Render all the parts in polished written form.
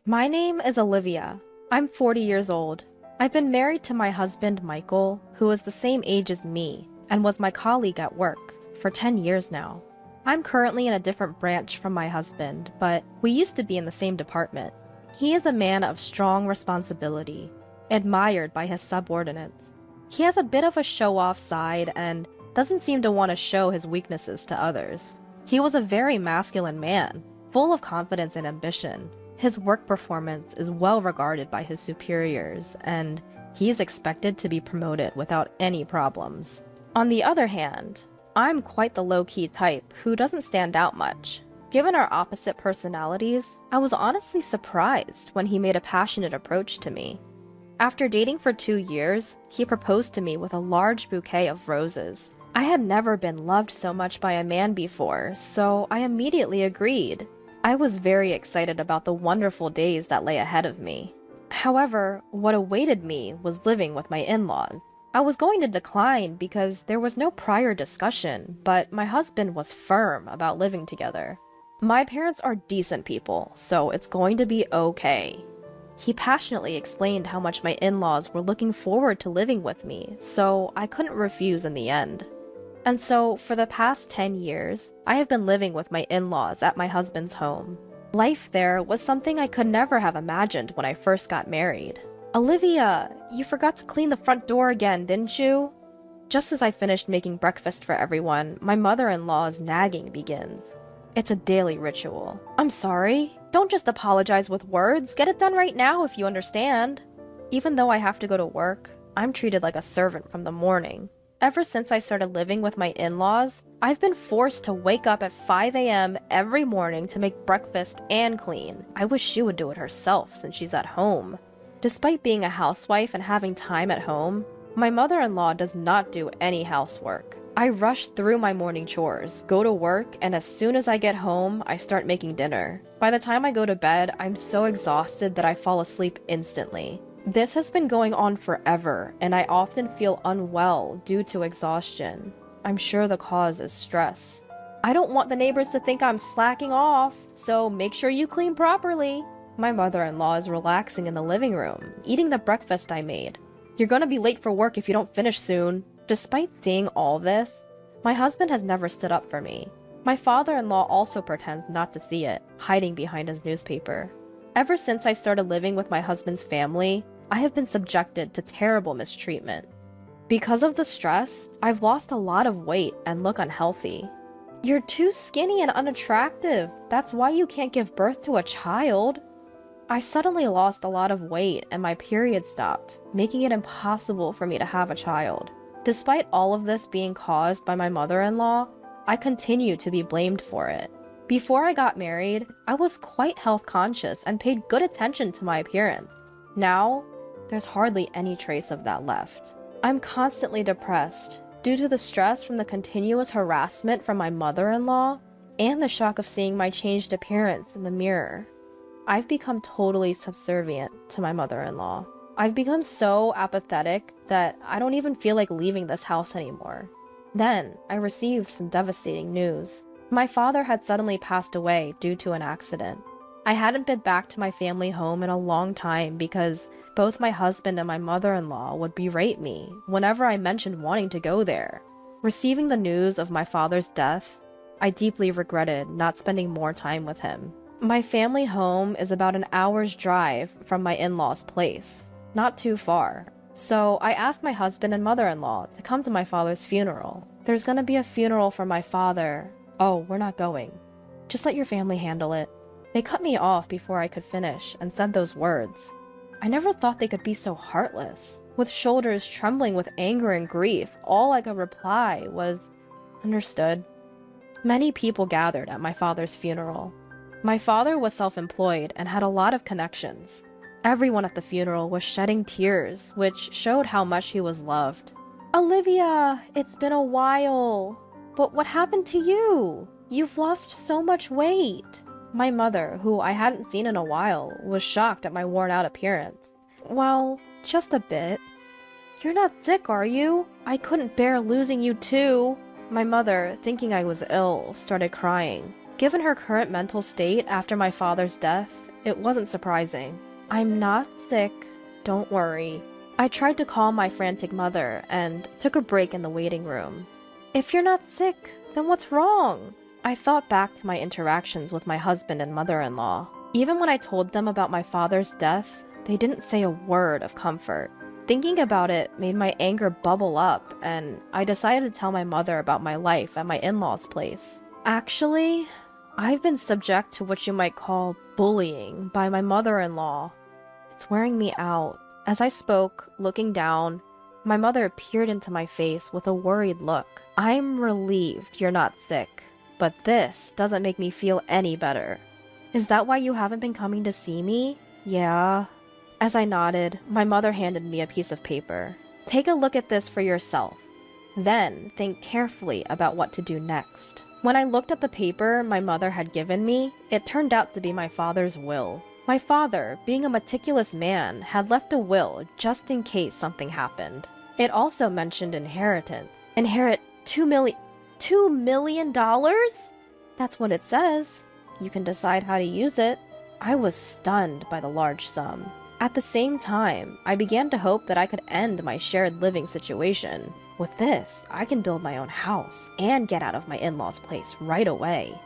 My name is Olivia. I'm 40 years old. I've been married to my husband, Michael, who is the same age as me and was my colleague at work for 10 years now. I'm currently in a different branch from my husband, but we used to be in the same department. He is a man of strong responsibility, admired by his subordinates. He has a bit of a show-off side and doesn't seem to want to show his weaknesses to others. He was a very masculine man, full of confidence and ambition. His work performance is well regarded by his superiors, and he is expected to be promoted without any problems. On the other hand, I'm quite the low-key type who doesn't stand out much. Given our opposite personalities, I was honestly surprised when he made a passionate approach to me. After dating for 2 years, he proposed to me with a large bouquet of roses. I had never been loved so much by a man before, so I immediately agreed. I was very excited about the wonderful days that lay ahead of me. However, what awaited me was living with my in-laws. I was going to decline because there was no prior discussion, but my husband was firm about living together. My parents are decent people, so it's going to be okay. He passionately explained how much my in-laws were looking forward to living with me, so I couldn't refuse in the end. And so, for the past 10 years, I have been living with my in-laws at my husband's home. Life there was something I could never have imagined when I first got married. Olivia, you forgot to clean the front door again, didn't you? Just as I finished making breakfast for everyone, my mother-in-law's nagging begins. It's a daily ritual. I'm sorry. Don't just apologize with words. Get it done right now if you understand. Even though I have to go to work, I'm treated like a servant from the morning. Ever since I started living with my in-laws, I've been forced to wake up at 5 a.m. every morning to make breakfast and clean. I wish she would do it herself since she's at home. Despite being a housewife and having time at home, my mother-in-law does not do any housework. I rush through my morning chores, go to work, and as soon as I get home, I start making dinner. By the time I go to bed, I'm so exhausted that I fall asleep instantly. This has been going on forever, and I often feel unwell due to exhaustion. I'm sure the cause is stress. I don't want the neighbors to think I'm slacking off, so make sure you clean properly. My mother-in-law is relaxing in the living room, eating the breakfast I made. You're gonna be late for work if you don't finish soon. Despite seeing all this, my husband has never stood up for me. My father-in-law also pretends not to see it, hiding behind his newspaper. Ever since I started living with my husband's family, I have been subjected to terrible mistreatment. Because of the stress, I've lost a lot of weight and look unhealthy. You're too skinny and unattractive. That's why you can't give birth to a child. I suddenly lost a lot of weight and my period stopped, making it impossible for me to have a child. Despite all of this being caused by my mother-in-law, I continue to be blamed for it. Before I got married, I was quite health conscious and paid good attention to my appearance. Now, there's hardly any trace of that left. I'm constantly depressed due to the stress from the continuous harassment from my mother-in-law and the shock of seeing my changed appearance in the mirror. I've become totally subservient to my mother-in-law. I've become so apathetic that I don't even feel like leaving this house anymore. Then, I received some devastating news. My father had suddenly passed away due to an accident. I hadn't been back to my family home in a long time because both my husband and my mother-in-law would berate me whenever I mentioned wanting to go there. Receiving the news of my father's death, I deeply regretted not spending more time with him. My family home is about an hour's drive from my in-laws' place, not too far. So I asked my husband and mother-in-law to come to my father's funeral. There's gonna be a funeral for my father. Oh, we're not going. Just let your family handle it. They cut me off before I could finish and said those words. I never thought they could be so heartless. With shoulders trembling with anger and grief, all I could reply was, "Understood." Many people gathered at my father's funeral. My father was self-employed and had a lot of connections. Everyone at the funeral was shedding tears, which showed how much he was loved. "Olivia, it's been a while. But what happened to you? You've lost so much weight." My mother, who I hadn't seen in a while, was shocked at my worn-out appearance. "Well, just a bit." "You're not sick, are you? I couldn't bear losing you too." My mother, thinking I was ill, started crying. Given her current mental state after my father's death, it wasn't surprising. "I'm not sick, don't worry." I tried to calm my frantic mother and took a break in the waiting room. "If you're not sick, then what's wrong?" I thought back to my interactions with my husband and mother-in-law. Even when I told them about my father's death, they didn't say a word of comfort. Thinking about it made my anger bubble up, and I decided to tell my mother about my life at my in-laws' place. "Actually, I've been subject to what you might call bullying by my mother-in-law. It's wearing me out." As I spoke, looking down, my mother peered into my face with a worried look. "I'm relieved you're not sick, but this doesn't make me feel any better." "Is that why you haven't been coming to see me?" "Yeah." As I nodded, my mother handed me a piece of paper. "Take a look at this for yourself. Then think carefully about what to do next." When I looked at the paper my mother had given me, it turned out to be my father's will. My father, being a meticulous man, had left a will just in case something happened. It also mentioned inheritance. Inherit $2 million? That's what it says. You can decide how to use it. I was stunned by the large sum. At the same time, I began to hope that I could end my shared living situation. With this, I can build my own house and get out of my in-laws' place right away.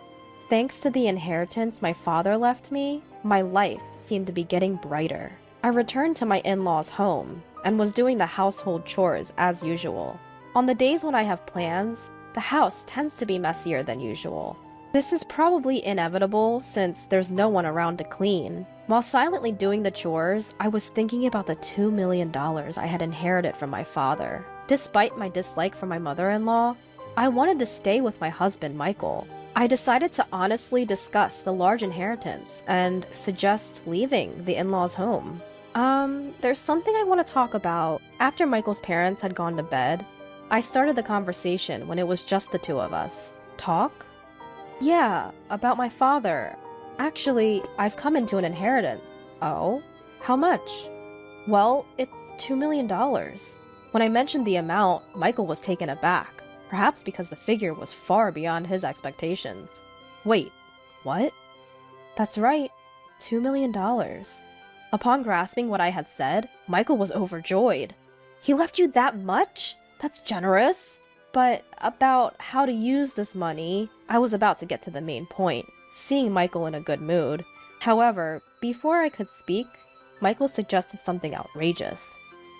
Thanks to the inheritance my father left me, my life seemed to be getting brighter. I returned to my in-laws' home and was doing the household chores as usual. On the days when I have plans, the house tends to be messier than usual. This is probably inevitable since there's no one around to clean. While silently doing the chores, I was thinking about the $2 million I had inherited from my father. Despite my dislike for my mother-in-law, I wanted to stay with my husband, Michael. I decided to honestly discuss the large inheritance and suggest leaving the in-laws' home. There's something I want to talk about. After Michael's parents had gone to bed, I started the conversation when it was just the two of us. Talk? "Yeah, about my father. Actually, I've come into an inheritance." "Oh? How much?" "Well, it's $2 million. When I mentioned the amount, Michael was taken aback, perhaps because the figure was far beyond his expectations. "Wait, what?" "That's right, $2 million. Upon grasping what I had said, Michael was overjoyed. "He left you that much? That's generous." But about how to use this money, I was about to get to the main point, seeing Michael in a good mood. However, before I could speak, Michael suggested something outrageous.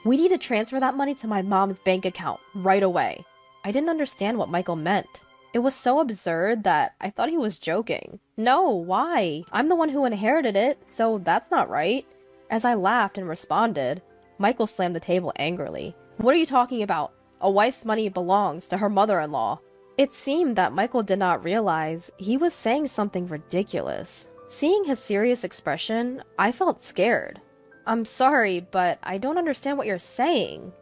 "We need to transfer that money to my mom's bank account right away." I didn't understand what Michael meant. It was so absurd that I thought he was joking. "No, why? I'm the one who inherited it, so that's not right." As I laughed and responded, Michael slammed the table angrily. "What are you talking about? A wife's money belongs to her mother-in-law." It seemed that Michael did not realize he was saying something ridiculous. Seeing his serious expression, I felt scared. "I'm sorry, but I don't understand what you're saying."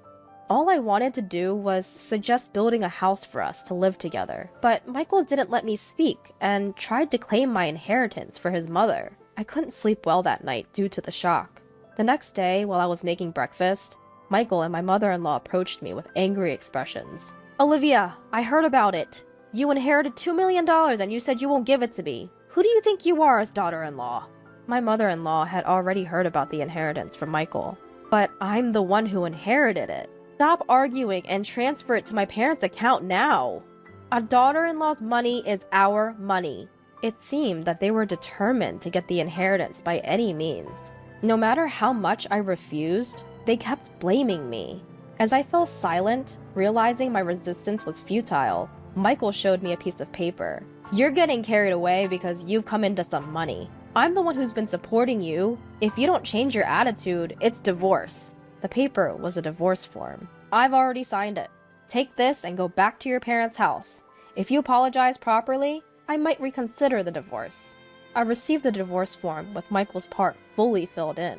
All I wanted to do was suggest building a house for us to live together, but Michael didn't let me speak and tried to claim my inheritance for his mother. I couldn't sleep well that night due to the shock. The next day, while I was making breakfast, Michael and my mother-in-law approached me with angry expressions. "Olivia, I heard about it. You inherited $2 million and you said you won't give it to me. Who do you think you are as daughter-in-law?" My mother-in-law had already heard about the inheritance from Michael. "But I'm the one who inherited it. Stop arguing and transfer it to my parents' account now. A daughter-in-law's money is our money." It seemed that they were determined to get the inheritance by any means. No matter how much I refused, they kept blaming me. As I fell silent, realizing my resistance was futile, Michael showed me a piece of paper. "You're getting carried away because you've come into some money. I'm the one who's been supporting you. If you don't change your attitude, it's divorce." The paper was a divorce form. "I've already signed it. Take this and go back to your parents' house. If you apologize properly, I might reconsider the divorce." I received the divorce form with Michael's part fully filled in.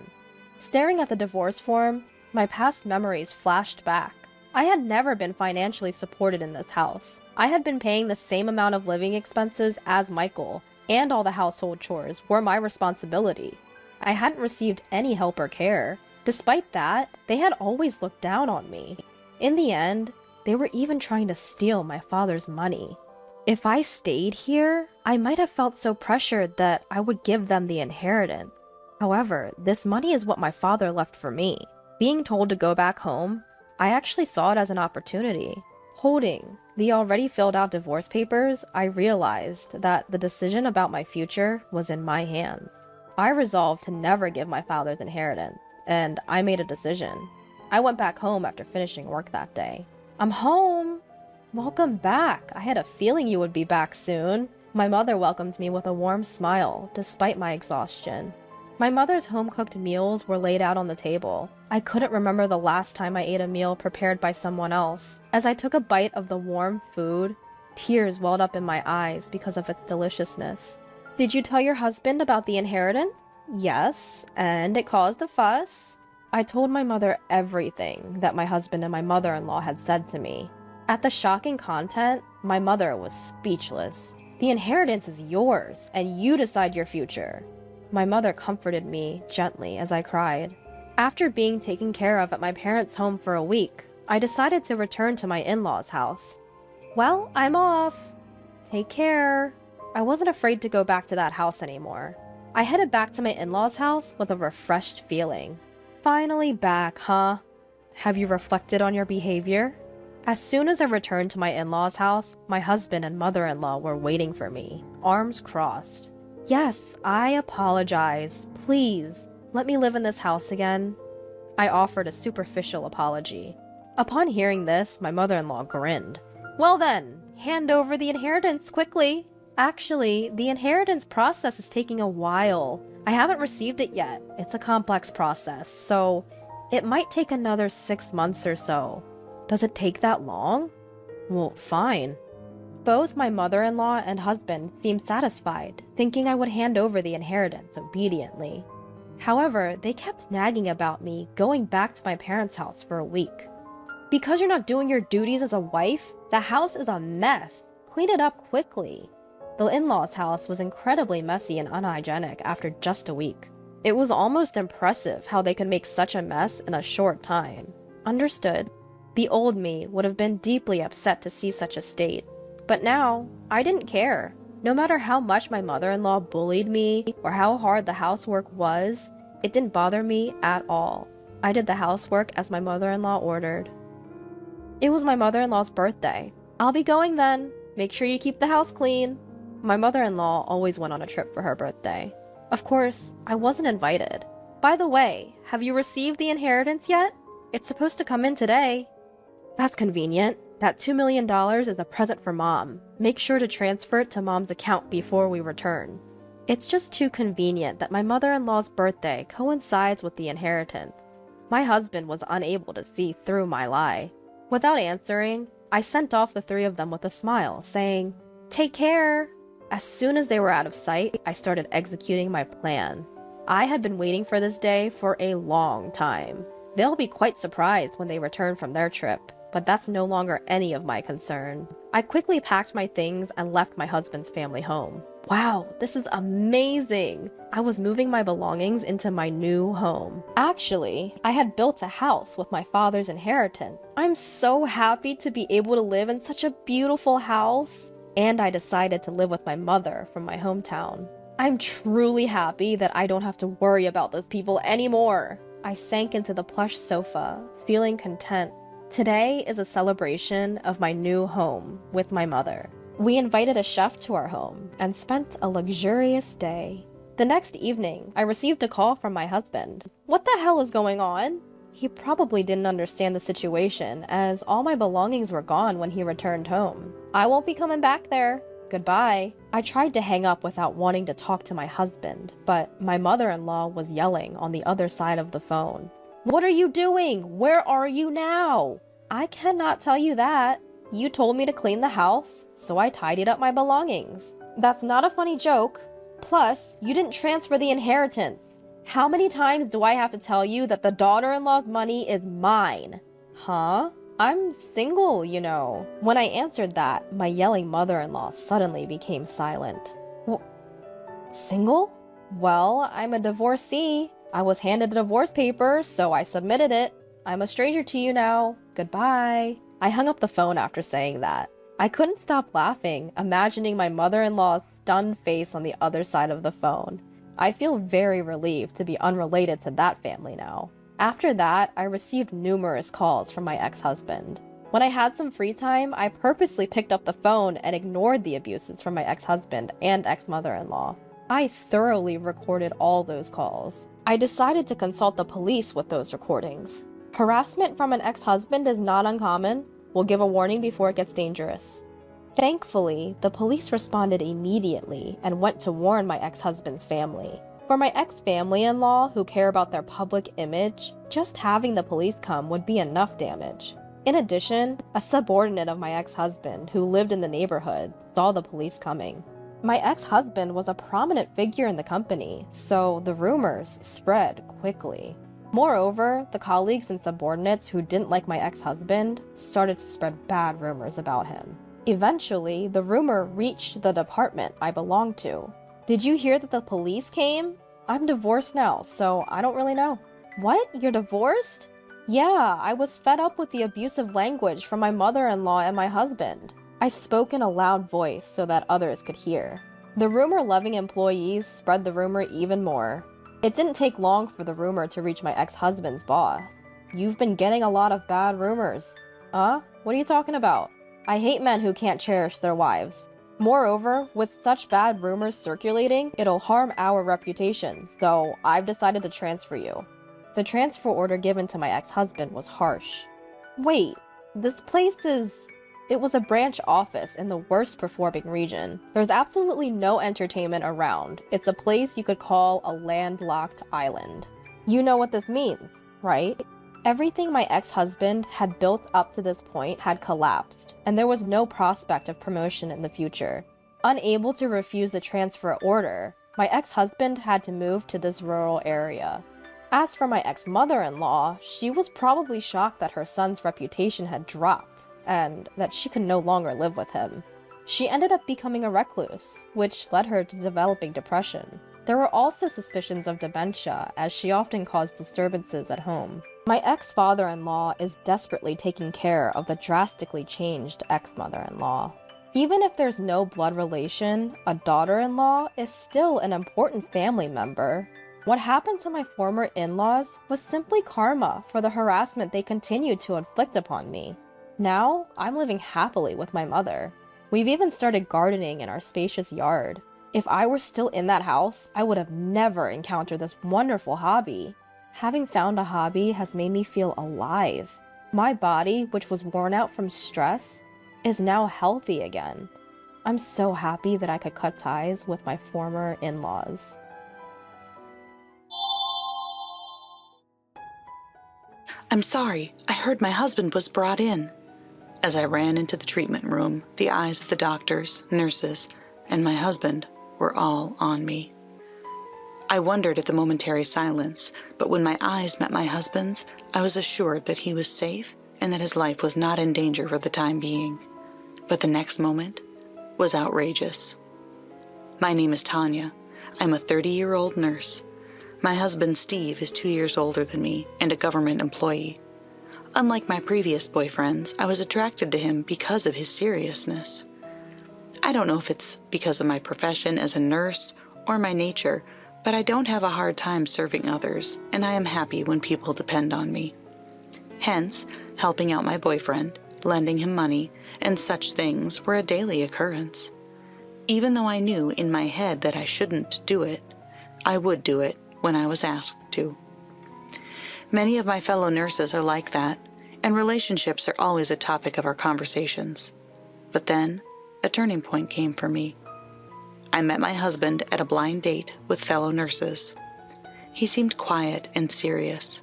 Staring at the divorce form, my past memories flashed back. I had never been financially supported in this house. I had been paying the same amount of living expenses as Michael, and all the household chores were my responsibility. I hadn't received any help or care. Despite that, they had always looked down on me. In the end, they were even trying to steal my father's money. If I stayed here, I might have felt so pressured that I would give them the inheritance. However, this money is what my father left for me. Being told to go back home, I actually saw it as an opportunity. Holding the already filled out divorce papers, I realized that the decision about my future was in my hands. I resolved to never give my father's inheritance, and I made a decision. I went back home after finishing work that day. I'm home! Welcome back. I had a feeling you would be back soon. My mother welcomed me with a warm smile, despite my exhaustion. My mother's home-cooked meals were laid out on the table. I couldn't remember the last time I ate a meal prepared by someone else. As I took a bite of the warm food, tears welled up in my eyes because of its deliciousness. Did you tell your husband about the inheritance? Yes, and it caused a fuss. I told my mother everything that my husband and my mother-in-law had said to me. At the shocking content, my mother was speechless. The inheritance is yours, and you decide your future. My mother comforted me gently as I cried. After being taken care of at my parents' home for a week, I decided to return to my in-laws' house. Well, I'm off. Take care. I wasn't afraid to go back to that house anymore. I headed back to my in-laws' house with a refreshed feeling. Finally back, huh? Have you reflected on your behavior? As soon as I returned to my in-laws' house, my husband and mother-in-law were waiting for me, arms crossed. Yes, I apologize. Please, let me live in this house again. I offered a superficial apology. Upon hearing this, my mother-in-law grinned. Well then, hand over the inheritance quickly. Actually, the inheritance process is taking a while. I haven't received it yet. It's a complex process, so it might take another 6 months or so. Does it take that long? Well, fine. Both my mother-in-law and husband seemed satisfied, thinking I would hand over the inheritance obediently. However, they kept nagging about me going back to my parents' house for a week. Because you're not doing your duties as a wife, the house is a mess. Clean it up quickly. The in-laws' house was incredibly messy and unhygienic after just a week. It was almost impressive how they could make such a mess in a short time. Understood. The old me would have been deeply upset to see such a state. But now, I didn't care. No matter how much my mother-in-law bullied me or how hard the housework was, it didn't bother me at all. I did the housework as my mother-in-law ordered. It was my mother-in-law's birthday. I'll be going then. Make sure you keep the house clean. My mother-in-law always went on a trip for her birthday. Of course, I wasn't invited. By the way, have you received the inheritance yet? It's supposed to come in today. That's convenient. That $2 million is a present for Mom. Make sure to transfer it to Mom's account before we return. It's just too convenient that my mother-in-law's birthday coincides with the inheritance. My husband was unable to see through my lie. Without answering, I sent off the three of them with a smile, saying, "Take care." As soon as they were out of sight, I started executing my plan. I had been waiting for this day for a long time. They'll be quite surprised when they return from their trip, but that's no longer any of my concern. I quickly packed my things and left my husband's family home. Wow, this is amazing! I was moving my belongings into my new home. Actually, I had built a house with my father's inheritance. I'm so happy to be able to live in such a beautiful house. And I decided to live with my mother from my hometown. I'm truly happy that I don't have to worry about those people anymore. I sank into the plush sofa, feeling content. Today is a celebration of my new home with my mother. We invited a chef to our home and spent a luxurious day. The next evening, I received a call from my husband. What the hell is going on? He probably didn't understand the situation, as all my belongings were gone when he returned home. I won't be coming back there. Goodbye. I tried to hang up without wanting to talk to my husband, but my mother-in-law was yelling on the other side of the phone. What are you doing? Where are you now? I cannot tell you that. You told me to clean the house, so I tidied up my belongings. That's not a funny joke. Plus, you didn't transfer the inheritance. How many times do I have to tell you that the daughter-in-law's money is mine? Huh? I'm single, you know. When I answered that, my yelling mother-in-law suddenly became silent. Single? Well, I'm a divorcee. I was handed a divorce paper, so I submitted it. I'm a stranger to you now. Goodbye. I hung up the phone after saying that. I couldn't stop laughing, imagining my mother-in-law's stunned face on the other side of the phone. I feel very relieved to be unrelated to that family now. After that, I received numerous calls from my ex-husband. When I had some free time, I purposely picked up the phone and ignored the abuses from my ex-husband and ex-mother-in-law. I thoroughly recorded all those calls. I decided to consult the police with those recordings. Harassment from an ex-husband is not uncommon. We'll give a warning before it gets dangerous. Thankfully, the police responded immediately and went to warn my ex-husband's family. For my ex-family-in-law who care about their public image, just having the police come would be enough damage. In addition, a subordinate of my ex-husband who lived in the neighborhood saw the police coming. My ex-husband was a prominent figure in the company, so the rumors spread quickly. Moreover, the colleagues and subordinates who didn't like my ex-husband started to spread bad rumors about him. Eventually, the rumor reached the department I belonged to. Did you hear that the police came? I'm divorced now, so I don't really know. What? You're divorced? Yeah, I was fed up with the abusive language from my mother-in-law and my husband. I spoke in a loud voice so that others could hear. The rumor-loving employees spread the rumor even more. It didn't take long for the rumor to reach my ex-husband's boss. You've been getting a lot of bad rumors. What are you talking about? I hate men who can't cherish their wives. Moreover, with such bad rumors circulating, it'll harm our reputations, so I've decided to transfer you. The transfer order given to my ex-husband was harsh. Wait, this place It was a branch office in the worst performing region. There's absolutely no entertainment around. It's a place you could call a landlocked island. You know what this means, right? Everything my ex-husband had built up to this point had collapsed, and there was no prospect of promotion in the future. Unable to refuse the transfer order, my ex-husband had to move to this rural area. As for my ex-mother-in-law, she was probably shocked that her son's reputation had dropped, and that she could no longer live with him. She ended up becoming a recluse, which led her to developing depression. There were also suspicions of dementia, as she often caused disturbances at home. My ex-father-in-law is desperately taking care of the drastically changed ex-mother-in-law. Even if there's no blood relation, a daughter-in-law is still an important family member. What happened to my former in-laws was simply karma for the harassment they continued to inflict upon me. Now, I'm living happily with my mother. We've even started gardening in our spacious yard. If I were still in that house, I would have never encountered this wonderful hobby. Having found a hobby has made me feel alive. My body, which was worn out from stress, is now healthy again. I'm so happy that I could cut ties with my former in-laws. I'm sorry, I heard my husband was brought in. As I ran into the treatment room, the eyes of the doctors, nurses, and my husband were all on me. I wondered at the momentary silence, but when my eyes met my husband's, I was assured that he was safe and that his life was not in danger for the time being. But the next moment was outrageous. My name is Tanya. I'm a 30-year-old nurse. My husband, Steve, is 2 years older than me and a government employee. Unlike my previous boyfriends, I was attracted to him because of his seriousness. I don't know if it's because of my profession as a nurse or my nature, but I don't have a hard time serving others, and I am happy when people depend on me. Hence, helping out my boyfriend, lending him money, and such things were a daily occurrence. Even though I knew in my head that I shouldn't do it, I would do it when I was asked to. Many of my fellow nurses are like that, and relationships are always a topic of our conversations. But then, a turning point came for me. I met my husband at a blind date with fellow nurses. He seemed quiet and serious.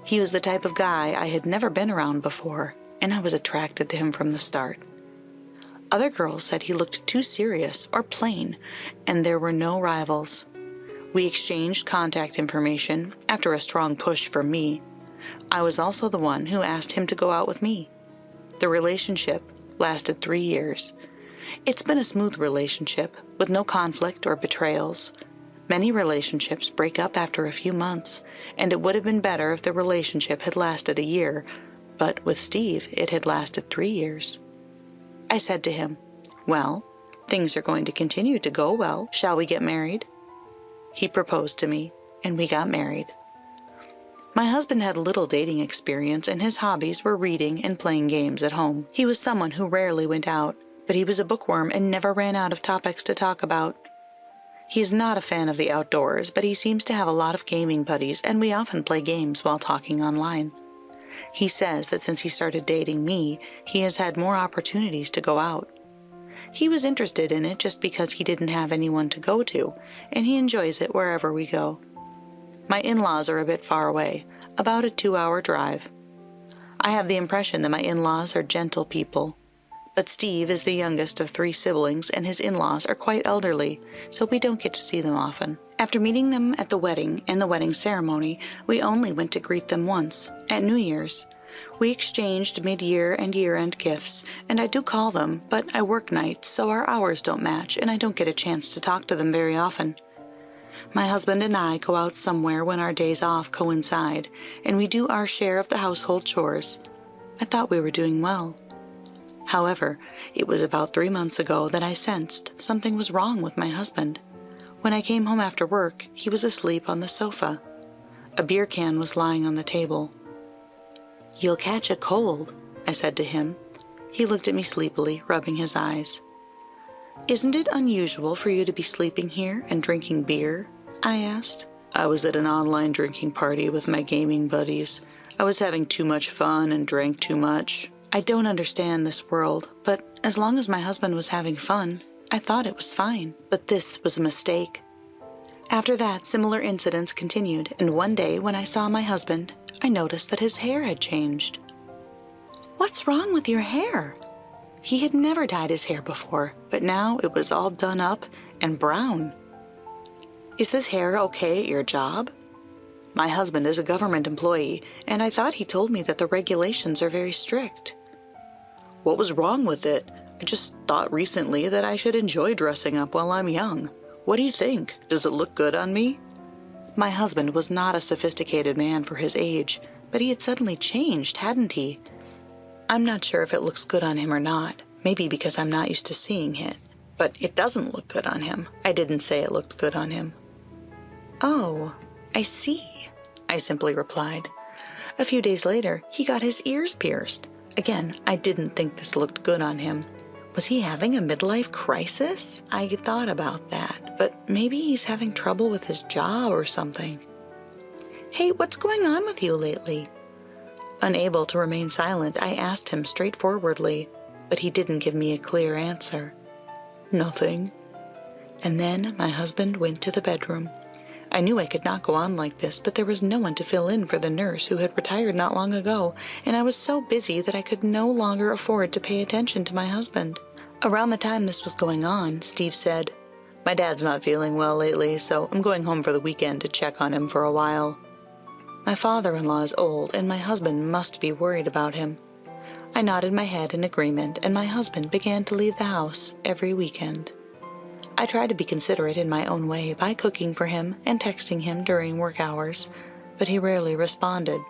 He was the type of guy I had never been around before, and I was attracted to him from the start. Other girls said he looked too serious or plain, and there were no rivals. We exchanged contact information after a strong push from me. I was also the one who asked him to go out with me. The relationship lasted 3 years. It's been a smooth relationship with no conflict or betrayals. Many relationships break up after a few months, and it would have been better if the relationship had lasted a year, but with Steve, it had lasted 3 years. I said to him, "Well, things are going to continue to go well. Shall we get married?" He proposed to me, and we got married. My husband had little dating experience, and his hobbies were reading and playing games at home. He was someone who rarely went out, but he was a bookworm and never ran out of topics to talk about. He's not a fan of the outdoors, but he seems to have a lot of gaming buddies, and we often play games while talking online. He says that since he started dating me, he has had more opportunities to go out. He was interested in it just because he didn't have anyone to go to, and he enjoys it wherever we go. My in-laws are a bit far away, about a 2-hour drive. I have the impression that my in-laws are gentle people, but Steve is the youngest of 3 siblings, and his in-laws are quite elderly, so we don't get to see them often. After meeting them at the wedding and the wedding ceremony, we only went to greet them once, at New Year's. We exchanged mid-year and year-end gifts, and I do call them, but I work nights, so our hours don't match, and I don't get a chance to talk to them very often. My husband and I go out somewhere when our days off coincide, and we do our share of the household chores. I thought we were doing well. However, it was about 3 months ago that I sensed something was wrong with my husband. When I came home after work, he was asleep on the sofa. A beer can was lying on the table. "You'll catch a cold," I said to him. He looked at me sleepily, rubbing his eyes. "Isn't it unusual for you to be sleeping here and drinking beer?" I asked. "I was at an online drinking party with my gaming buddies. I was having too much fun and drank too much. I don't understand this world, but as long as my husband was having fun, I thought it was fine. But this was a mistake." After that, similar incidents continued, and one day when I saw my husband, I noticed that his hair had changed. "What's wrong with your hair?" He had never dyed his hair before, but now it was all done up and brown. "Is this hair okay at your job?" My husband is a government employee, and I thought he told me that the regulations are very strict. "What was wrong with it? I just thought recently that I should enjoy dressing up while I'm young. What do you think? Does it look good on me?" My husband was not a sophisticated man for his age, but he had suddenly changed, hadn't he? I'm not sure if it looks good on him or not, maybe because I'm not used to seeing it. But it doesn't look good on him. I didn't say it looked good on him. "Oh, I see," I simply replied. A few days later, he got his ears pierced. Again, I didn't think this looked good on him. Was he having a midlife crisis? I thought about that, but maybe he's having trouble with his job or something. "Hey, what's going on with you lately?" Unable to remain silent, I asked him straightforwardly, but he didn't give me a clear answer. "Nothing." And then my husband went to the bedroom. I knew I could not go on like this, but there was no one to fill in for the nurse who had retired not long ago, and I was so busy that I could no longer afford to pay attention to my husband. Around the time this was going on, Steve said, "My dad's not feeling well lately, so I'm going home for the weekend to check on him for a while." My father-in-law is old, and my husband must be worried about him. I nodded my head in agreement, and my husband began to leave the house every weekend. I tried to be considerate in my own way by cooking for him and texting him during work hours, but he rarely responded.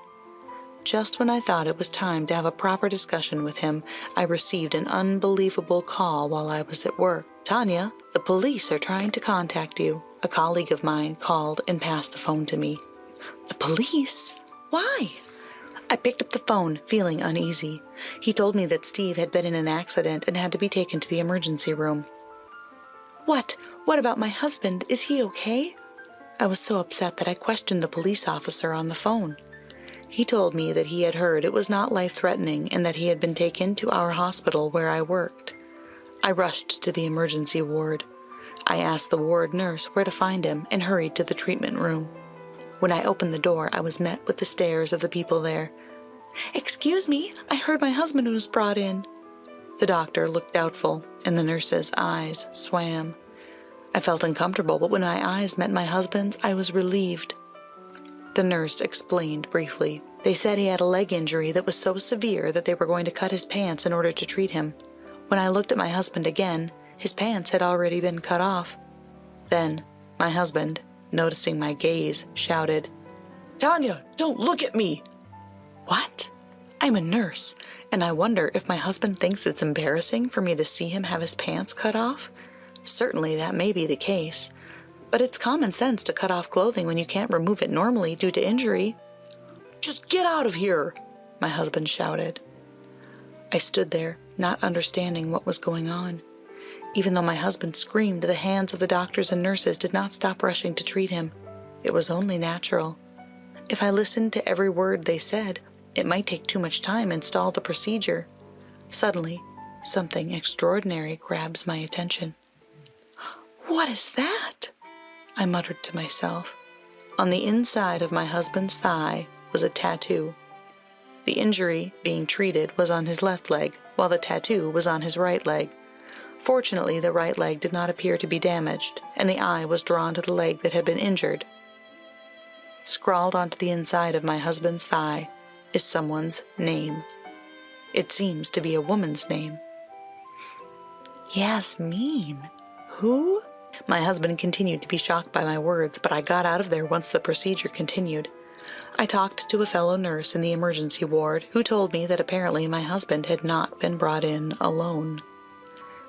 Just when I thought it was time to have a proper discussion with him, I received an unbelievable call while I was at work. "Tanya, the police are trying to contact you." A colleague of mine called and passed the phone to me. "The police? Why?" I picked up the phone, feeling uneasy. He told me that Steve had been in an accident and had to be taken to the emergency room. What? What about my husband? Is he okay?" I was so upset that I questioned the police officer on the phone. He told me that he had heard it was not life-threatening and that he had been taken to our hospital where I worked. I rushed to the emergency ward. I asked the ward nurse where to find him and hurried to the treatment room. When I opened the door, I was met with the stares of the people there. "Excuse me, I heard my husband was brought in." The doctor looked doubtful, and the nurse's eyes swam. I felt uncomfortable, but when my eyes met my husband's, I was relieved. The nurse explained briefly. They said he had a leg injury that was so severe that they were going to cut his pants in order to treat him. When I looked at my husband again, his pants had already been cut off. Then, my husband, noticing my gaze, shouted, "Tanya, don't look at me!" What? I'm a nurse, and I wonder if my husband thinks it's embarrassing for me to see him have his pants cut off. Certainly that may be the case, But it's common sense to cut off clothing when you can't remove it normally due to injury. "Just get out of here," my husband shouted. I stood there, not understanding what was going on. Even though my husband screamed, the hands of the doctors and nurses did not stop rushing to treat him. It was only natural. If I listened to every word they said, it might take too much time and stall the procedure. Suddenly, something extraordinary grabs my attention. "What is that?" I muttered to myself. On the inside of my husband's thigh was a tattoo. The injury being treated was on his left leg, while the tattoo was on his right leg. Fortunately, the right leg did not appear to be damaged, and the eye was drawn to the leg that had been injured. Scrawled onto the inside of my husband's thigh is someone's name. It seems to be a woman's name. Yasmin. Who? My husband continued to be shocked by my words, but I got out of there once the procedure continued. I talked to a fellow nurse in the emergency ward who told me that apparently my husband had not been brought in alone.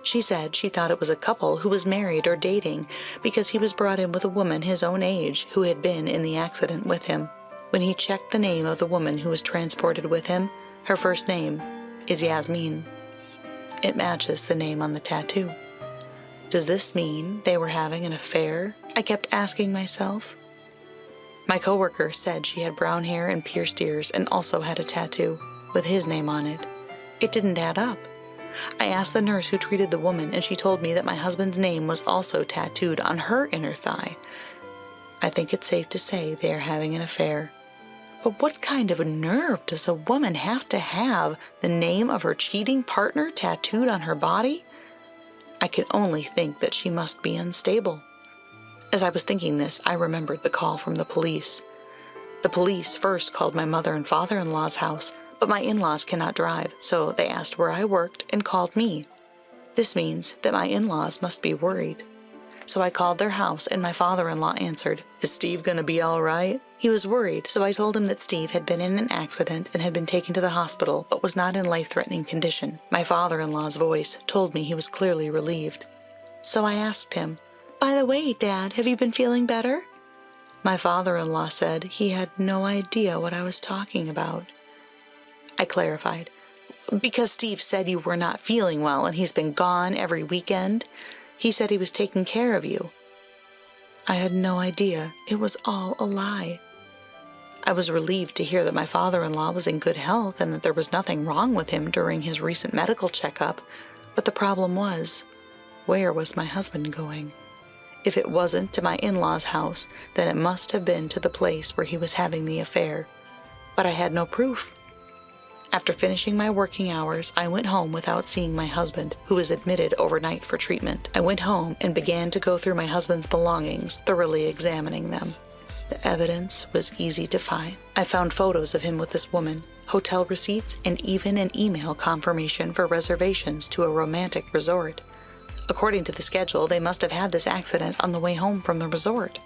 She said she thought it was a couple who was married or dating because he was brought in with a woman his own age who had been in the accident with him. When he checked the name of the woman who was transported with him, her first name is Yasmin. It matches the name on the tattoo. Does this mean they were having an affair? I kept asking myself. My coworker said she had brown hair and pierced ears and also had a tattoo with his name on it. It didn't add up. I asked the nurse who treated the woman, and she told me that my husband's name was also tattooed on her inner thigh. I think it's safe to say they are having an affair. But what kind of a nerve does a woman have to have the name of her cheating partner tattooed on her body? I can only think that she must be unstable. As I was thinking this, I remembered the call from the police. The police first called my mother and father-in-law's house, but my in-laws cannot drive, so they asked where I worked and called me. This means that my in-laws must be worried. So I called their house and my father-in-law answered, "Is Steve gonna be all right?" He was worried, so I told him that Steve had been in an accident and had been taken to the hospital, but was not in life-threatening condition. My father-in-law's voice told me he was clearly relieved. So I asked him, "By the way, Dad, have you been feeling better?" My father-in-law said he had no idea what I was talking about. I clarified, "Because Steve said you were not feeling well and he's been gone every weekend. He said he was taking care of you." I had no idea. It was all a lie. I was relieved to hear that my father-in-law was in good health and that there was nothing wrong with him during his recent medical checkup, but the problem was, where was my husband going? If it wasn't to my in-laws' house, then it must have been to the place where he was having the affair. But I had no proof. After finishing my working hours, I went home without seeing my husband, who was admitted overnight for treatment. I went home and began to go through my husband's belongings, thoroughly examining them. The evidence was easy to find. I found photos of him with this woman, hotel receipts, and even an email confirmation for reservations to a romantic resort. According to the schedule, they must have had this accident on the way home from the resort.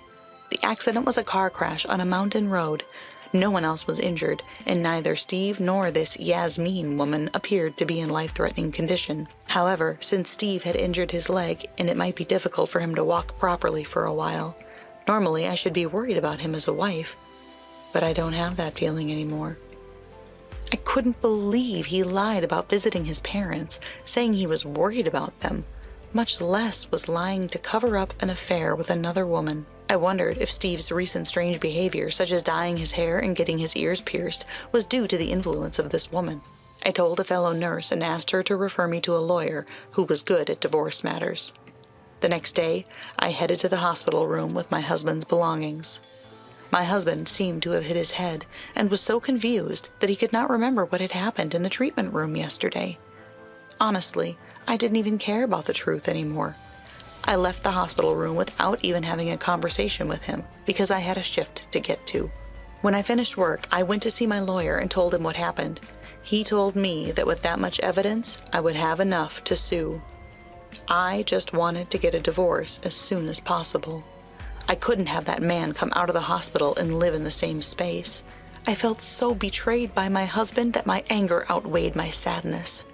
The accident was a car crash on a mountain road. No one else was injured, and neither Steve nor this Yasmin woman appeared to be in life-threatening condition. However, since Steve had injured his leg, and it might be difficult for him to walk properly for a while, normally I should be worried about him as a wife, but I don't have that feeling anymore. I couldn't believe he lied about visiting his parents, saying he was worried about them, much less was lying to cover up an affair with another woman. I wondered if Steve's recent strange behavior, such as dyeing his hair and getting his ears pierced, was due to the influence of this woman. I told a fellow nurse and asked her to refer me to a lawyer who was good at divorce matters. The next day, I headed to the hospital room with my husband's belongings. My husband seemed to have hit his head and was so confused that he could not remember what had happened in the treatment room yesterday. Honestly, I didn't even care about the truth anymore. I left the hospital room without even having a conversation with him because I had a shift to get to. When I finished work, I went to see my lawyer and told him what happened. He told me that with that much evidence, I would have enough to sue. I just wanted to get a divorce as soon as possible. I couldn't have that man come out of the hospital and live in the same space. I felt so betrayed by my husband that my anger outweighed my sadness.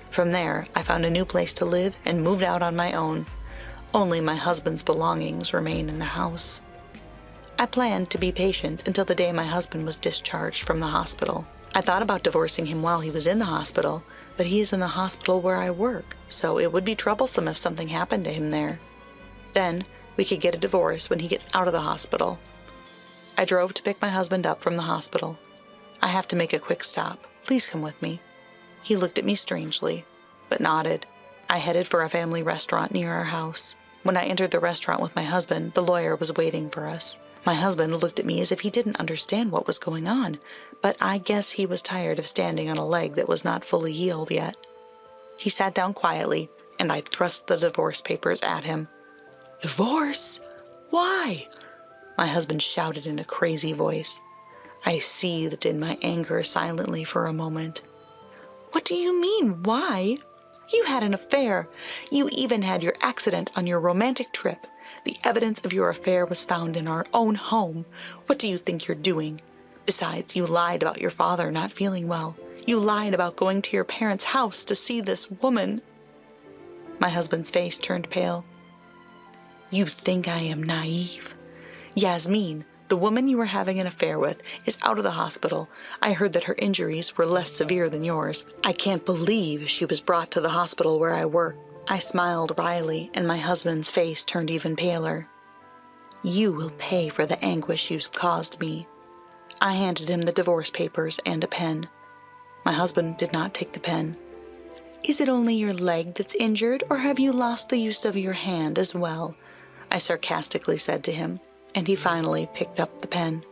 From there, I found a new place to live and moved out on my own. Only my husband's belongings remain in the house. I planned to be patient until the day my husband was discharged from the hospital. I thought about divorcing him while he was in the hospital, but he is in the hospital where I work, so it would be troublesome if something happened to him there. Then we could get a divorce when he gets out of the hospital. I drove to pick my husband up from the hospital. I have to make a quick stop. Please come with me. He looked at me strangely, but nodded. I headed for a family restaurant near our house. When I entered the restaurant with my husband, the lawyer was waiting for us. My husband looked at me as if he didn't understand what was going on, but I guess he was tired of standing on a leg that was not fully healed yet. He sat down quietly, and I thrust the divorce papers at him. "Divorce? Why?" my husband shouted in a crazy voice. I seethed in my anger silently for a moment. "What do you mean, why? You had an affair. You even had your accident on your romantic trip. The evidence of your affair was found in our own home. What do you think you're doing? Besides, you lied about your father not feeling well. You lied about going to your parents' house to see this woman." My husband's face turned pale. "You think I am naive? Yasmin, the woman you were having an affair with, is out of the hospital. I heard that her injuries were less severe than yours. I can't believe she was brought to the hospital where I work." I smiled wryly, and my husband's face turned even paler. "You will pay for the anguish you've caused me." I handed him the divorce papers and a pen. My husband did not take the pen. "Is it only your leg that's injured, or have you lost the use of your hand as well?" I sarcastically said to him, and he finally picked up the pen.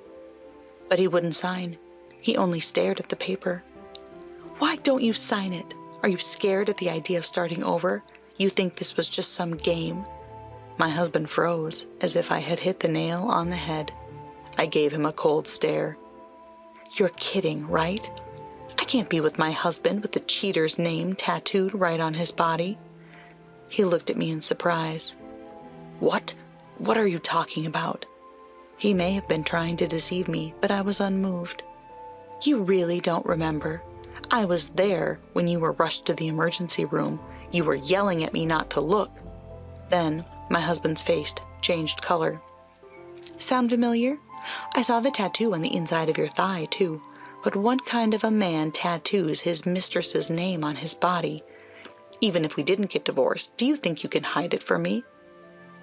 But he wouldn't sign. He only stared at the paper. "Why don't you sign it? Are you scared at the idea of starting over? You think this was just some game?" My husband froze, as if I had hit the nail on the head. I gave him a cold stare. "You're kidding, right? I can't be with my husband with the cheater's name tattooed right on his body." He looked at me in surprise. What? What are you talking about?" He may have been trying to deceive me, but I was unmoved. "You really don't remember? I was there when you were rushed to the emergency room. You were yelling at me not to look." Then my husband's face changed color. "Sound familiar? I saw the tattoo on the inside of your thigh, too. But what kind of a man tattoos his mistress's name on his body? Even if we didn't get divorced, do you think you can hide it from me?"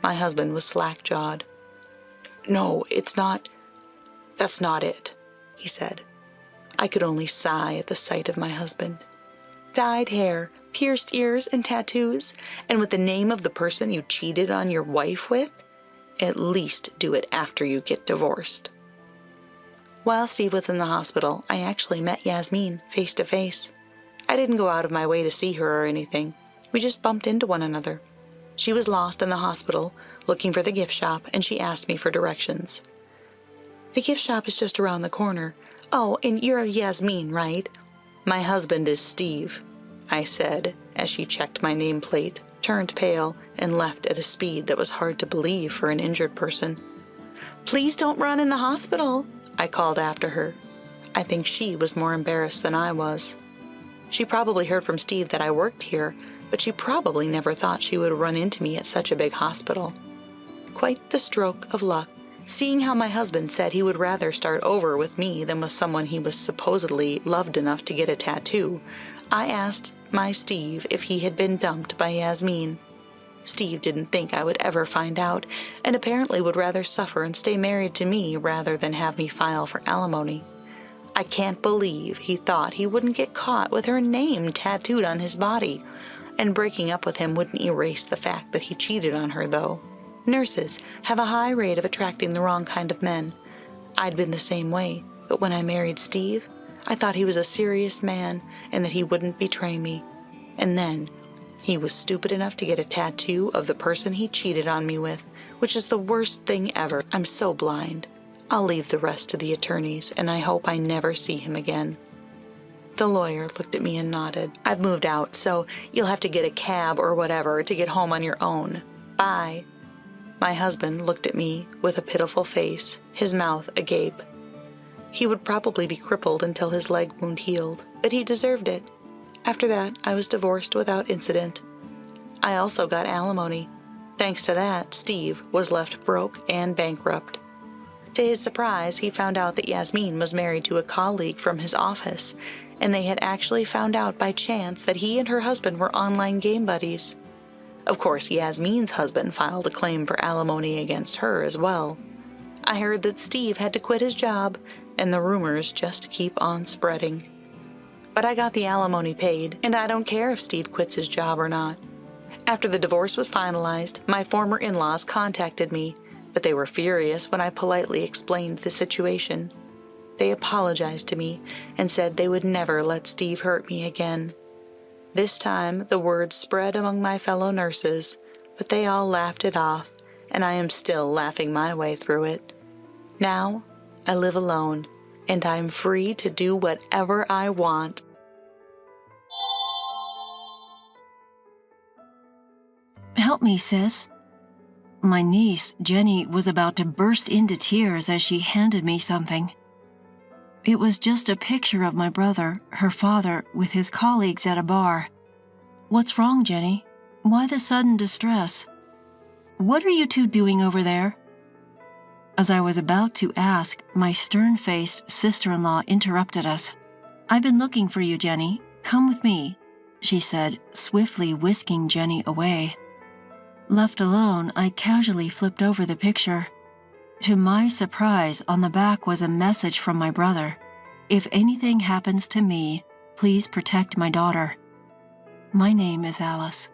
My husband was slack-jawed. "No, it's not. That's not it," he said. I could only sigh at the sight of my husband. Dyed hair, pierced ears, and tattoos, and with the name of the person you cheated on your wife with? At least do it after you get divorced. While Steve was in the hospital, I actually met Yasmin face to face. I didn't go out of my way to see her or anything. We just bumped into one another. She was lost in the hospital, looking for the gift shop, and she asked me for directions. "The gift shop is just around the corner. Oh, and you're Yasmin, right?" "My husband is Steve," I said, as she checked my nameplate, turned pale, and left at a speed that was hard to believe for an injured person. "Please don't run in the hospital," I called after her. I think she was more embarrassed than I was. She probably heard from Steve that I worked here, but she probably never thought she would run into me at such a big hospital. Quite the stroke of luck. Seeing how my husband said he would rather start over with me than with someone he was supposedly loved enough to get a tattoo, I asked my Steve if he had been dumped by Yasmin. Steve didn't think I would ever find out, and apparently would rather suffer and stay married to me rather than have me file for alimony. I can't believe he thought he wouldn't get caught with her name tattooed on his body, and breaking up with him wouldn't erase the fact that he cheated on her, though. Nurses have a high rate of attracting the wrong kind of men. I'd been the same way, but when I married Steve, I thought he was a serious man and that he wouldn't betray me. And then he was stupid enough to get a tattoo of the person he cheated on me with, which is the worst thing ever. I'm so blind. I'll leave the rest to the attorneys, and I hope I never see him again. The lawyer looked at me and nodded. "I've moved out, so you'll have to get a cab or whatever to get home on your own. Bye." My husband looked at me with a pitiful face, his mouth agape. He would probably be crippled until his leg wound healed, but he deserved it. After that, I was divorced without incident. I also got alimony. Thanks to that, Steve was left broke and bankrupt. To his surprise, he found out that Yasmin was married to a colleague from his office, and they had actually found out by chance that he and her husband were online game buddies. Of course, Yasmin's husband filed a claim for alimony against her as well. I heard that Steve had to quit his job, and the rumors just keep on spreading. But I got the alimony paid, and I don't care if Steve quits his job or not. After the divorce was finalized, my former in-laws contacted me, but they were furious when I politely explained the situation. They apologized to me and said they would never let Steve hurt me again. This time, the word spread among my fellow nurses, but they all laughed it off, and I am still laughing my way through it. Now, I live alone, and I'm free to do whatever I want. Help me, sis. My niece, Jenny, was about to burst into tears as she handed me something. It was just a picture of my brother, her father, with his colleagues at a bar. What's wrong, Jenny? Why the sudden distress? What are you two doing over there? As I was about to ask, my stern-faced sister-in-law interrupted us. I've been looking for you, Jenny. Come with me, she said, swiftly whisking Jenny away. Left alone, I casually flipped over the picture. To my surprise, on the back was a message from my brother. If anything happens to me, please protect my daughter. My name is Alice.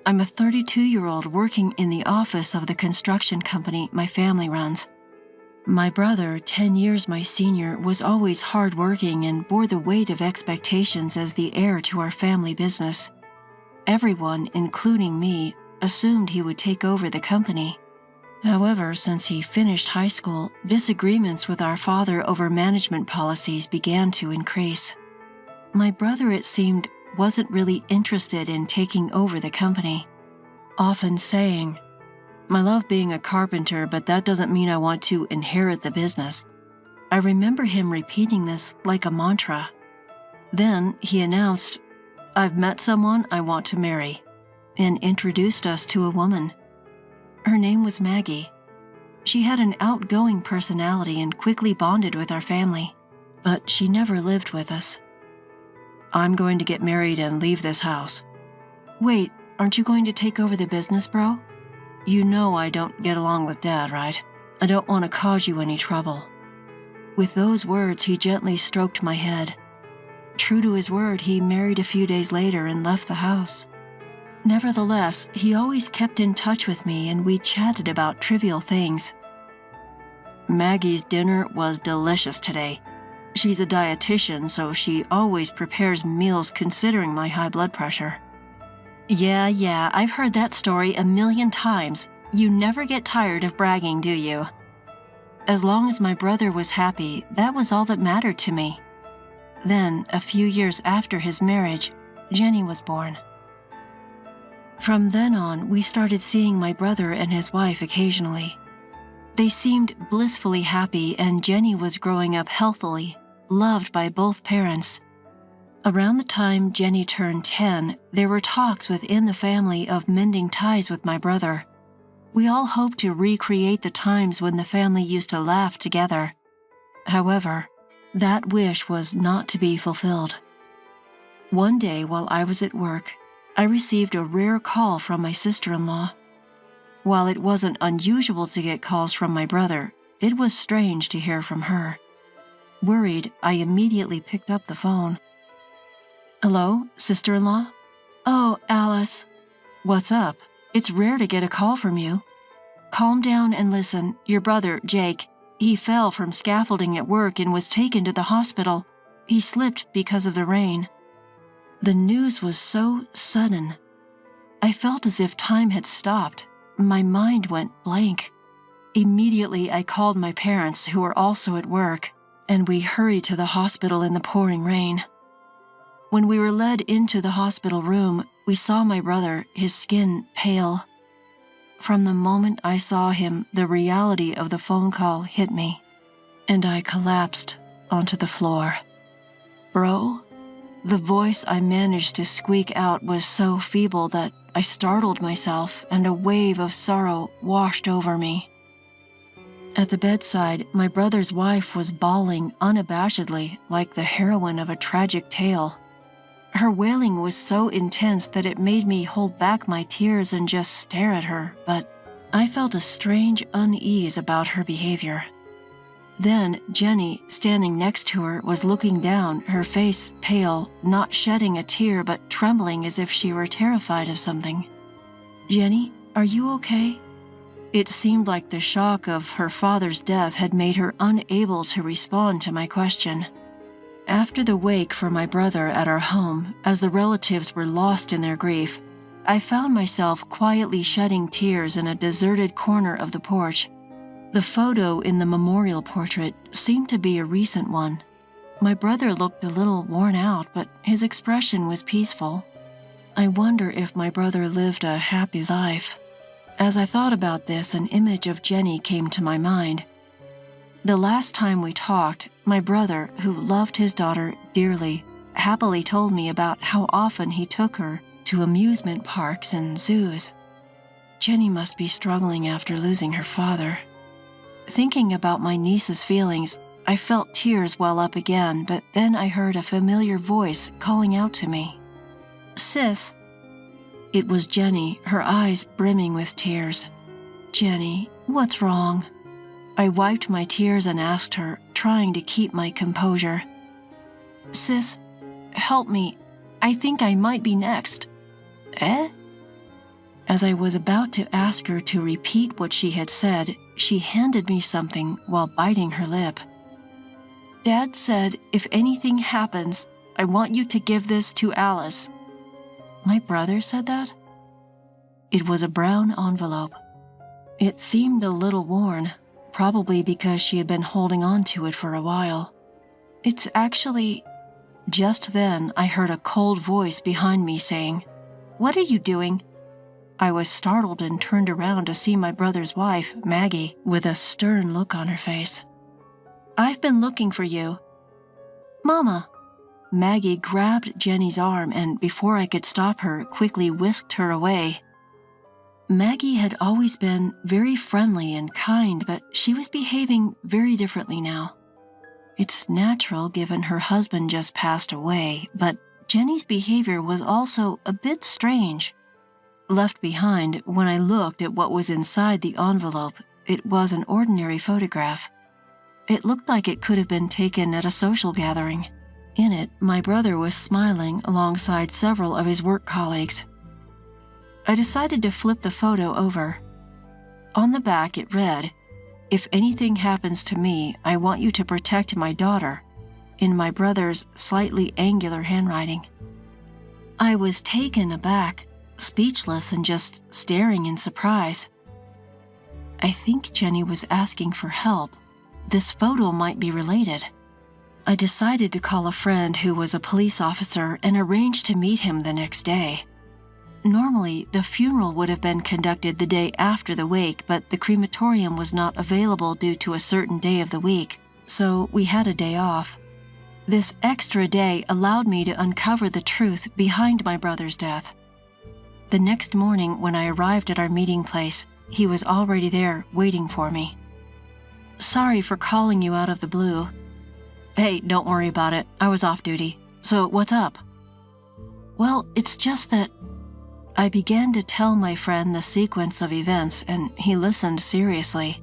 I'm a 32-year-old working in the office of the construction company my family runs. My brother, 10 years my senior, was always hardworking and bore the weight of expectations as the heir to our family business. Everyone, including me, assumed he would take over the company. However, since he finished high school, disagreements with our father over management policies began to increase. My brother, it seemed, wasn't really interested in taking over the company, often saying, "I love being a carpenter, but that doesn't mean I want to inherit the business." I remember him repeating this like a mantra. Then he announced, "I've met someone I want to marry," and introduced us to a woman. Her name was Maggie. She had an outgoing personality and quickly bonded with our family, but she never lived with us. "I'm going to get married and leave this house." "Wait, aren't you going to take over the business, bro? You know I don't get along with Dad, right? I don't want to cause you any trouble." With those words, he gently stroked my head. True to his word, he married a few days later and left the house. Nevertheless, he always kept in touch with me and we chatted about trivial things. Maggie's dinner was delicious today. She's a dietitian, so she always prepares meals considering my high blood pressure. Yeah, I've heard that story a million times. You never get tired of bragging, do you? As long as my brother was happy, that was all that mattered to me. Then, a few years after his marriage, Jenny was born. From then on, we started seeing my brother and his wife occasionally. They seemed blissfully happy, and Jenny was growing up healthily, loved by both parents. Around the time Jenny turned 10, there were talks within the family of mending ties with my brother. We all hoped to recreate the times when the family used to laugh together. However, that wish was not to be fulfilled. One day while I was at work, I received a rare call from my sister-in-law. While it wasn't unusual to get calls from my brother, it was strange to hear from her. Worried, I immediately picked up the phone. "Hello, sister-in-law?" "Oh, Alice." "What's up? It's rare to get a call from you." "Calm down and listen. Your brother, Jake, he fell from scaffolding at work and was taken to the hospital. He slipped because of the rain." The news was so sudden. I felt as if time had stopped. My mind went blank. Immediately, I called my parents, who were also at work, and we hurried to the hospital in the pouring rain. When we were led into the hospital room, we saw my brother, his skin pale. From the moment I saw him, the reality of the phone call hit me, and I collapsed onto the floor. "Bro?" The voice I managed to squeak out was so feeble that I startled myself and a wave of sorrow washed over me. At the bedside, my brother's wife was bawling unabashedly like the heroine of a tragic tale. Her wailing was so intense that it made me hold back my tears and just stare at her, but I felt a strange unease about her behavior. Then Jenny, standing next to her, was looking down, her face pale, not shedding a tear but trembling as if she were terrified of something. "Jenny, are you okay?" It seemed like the shock of her father's death had made her unable to respond to my question. After the wake for my brother at our home, as the relatives were lost in their grief, I found myself quietly shedding tears in a deserted corner of the porch. The photo in the memorial portrait seemed to be a recent one. My brother looked a little worn out, but his expression was peaceful. I wonder if my brother lived a happy life. As I thought about this, an image of Jenny came to my mind. The last time we talked, my brother, who loved his daughter dearly, happily told me about how often he took her to amusement parks and zoos. Jenny must be struggling after losing her father. Thinking about my niece's feelings, I felt tears well up again, but then I heard a familiar voice calling out to me. "Sis." It was Jenny, her eyes brimming with tears. "Jenny, what's wrong?" I wiped my tears and asked her, trying to keep my composure. "Sis, help me. I think I might be next." "Eh?" As I was about to ask her to repeat what she had said, she handed me something while biting her lip. "Dad said if anything happens, I want you to give this to Alice." My brother said that? It was a brown envelope. It seemed a little worn, probably because she had been holding on to it for a while. "It's actually..." Just then, I heard a cold voice behind me saying, "What are you doing?" I was startled and turned around to see my brother's wife, Maggie, with a stern look on her face. "I've been looking for you." "Mama!" Maggie grabbed Jenny's arm and, before I could stop her, quickly whisked her away. Maggie had always been very friendly and kind, but she was behaving very differently now. It's natural given her husband just passed away, but Jenny's behavior was also a bit strange. Left behind, when I looked at what was inside the envelope, it was an ordinary photograph. It looked like it could have been taken at a social gathering. In it, my brother was smiling alongside several of his work colleagues. I decided to flip the photo over. On the back it read, "If anything happens to me, I want you to protect my daughter," in my brother's slightly angular handwriting. I was taken aback, speechless and just staring in surprise. I think Jenny was asking for help. This photo might be related. I decided to call a friend who was a police officer and arranged to meet him the next day. Normally, the funeral would have been conducted the day after the wake, but the crematorium was not available due to a certain day of the week, so we had a day off. This extra day allowed me to uncover the truth behind my brother's death. The next morning, when I arrived at our meeting place, he was already there waiting for me. "Sorry for calling you out of the blue." "Hey, don't worry about it. I was off duty. So what's up?" "Well, it's just that..." I began to tell my friend the sequence of events, and he listened seriously.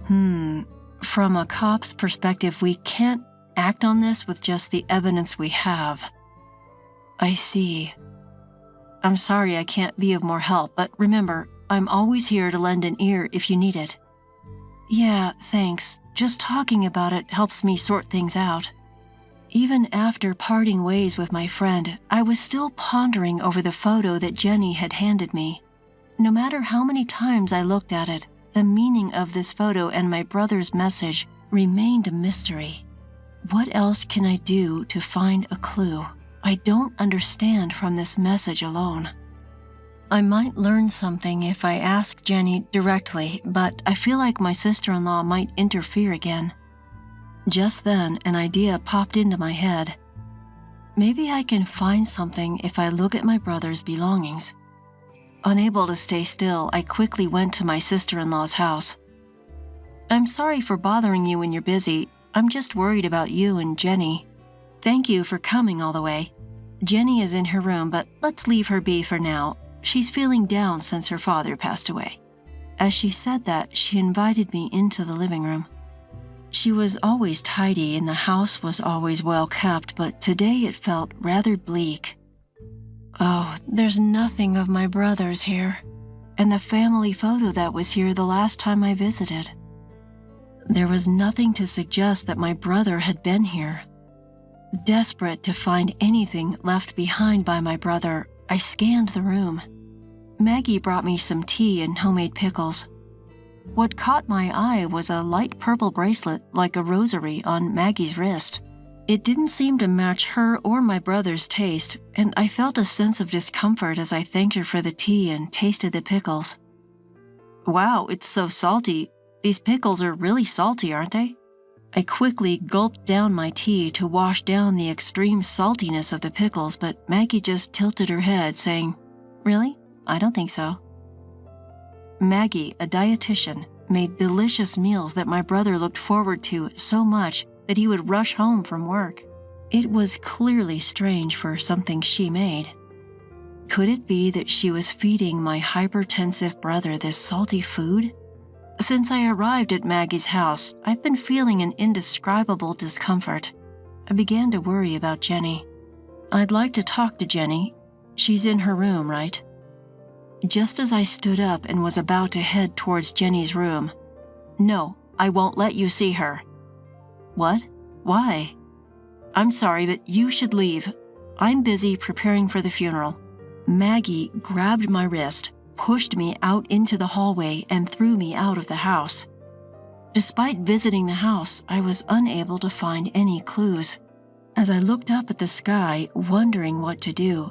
From a cop's perspective, we can't act on this with just the evidence we have." "I see. I'm sorry I can't be of more help, but remember, I'm always here to lend an ear if you need it." "Yeah, thanks. Just talking about it helps me sort things out." Even after parting ways with my friend, I was still pondering over the photo that Jenny had handed me. No matter how many times I looked at it, the meaning of this photo and my brother's message remained a mystery. What else can I do to find a clue I don't understand from this message alone? I might learn something if I ask Jenny directly, but I feel like my sister-in-law might interfere again. Just then, an idea popped into my head. Maybe I can find something if I look at my brother's belongings. Unable to stay still, I quickly went to my sister-in-law's house. "I'm sorry for bothering you when you're busy. I'm just worried about you and Jenny. Thank you for coming all the way. Jenny is in her room, but let's leave her be for now. She's feeling down since her father passed away." As she said that, she invited me into the living room. She was always tidy and the house was always well kept, but today it felt rather bleak. "Oh, there's nothing of my brothers here, and the family photo that was here the last time I visited." There was nothing to suggest that my brother had been here. Desperate to find anything left behind by my brother, I scanned the room. Maggie brought me some tea and homemade pickles. What caught my eye was a light purple bracelet like a rosary on Maggie's wrist. It didn't seem to match her or my brother's taste, and I felt a sense of discomfort as I thanked her for the tea and tasted the pickles. "Wow, it's so salty. These pickles are really salty, aren't they?" I quickly gulped down my tea to wash down the extreme saltiness of the pickles, but Maggie just tilted her head, saying, "Really? I don't think so." Maggie, a dietitian, made delicious meals that my brother looked forward to so much that he would rush home from work. It was clearly strange for something she made. Could it be that she was feeding my hypertensive brother this salty food? Since I arrived at Maggie's house, I've been feeling an indescribable discomfort. I began to worry about Jenny. "I'd like to talk to Jenny. She's in her room, right?" Just as I stood up and was about to head towards Jenny's room, "No, I won't let you see her." "What? Why?" "I'm sorry, but you should leave. I'm busy preparing for the funeral." Maggie grabbed my wrist, pushed me out into the hallway, and threw me out of the house. Despite visiting the house, I was unable to find any clues. As I looked up at the sky, wondering what to do,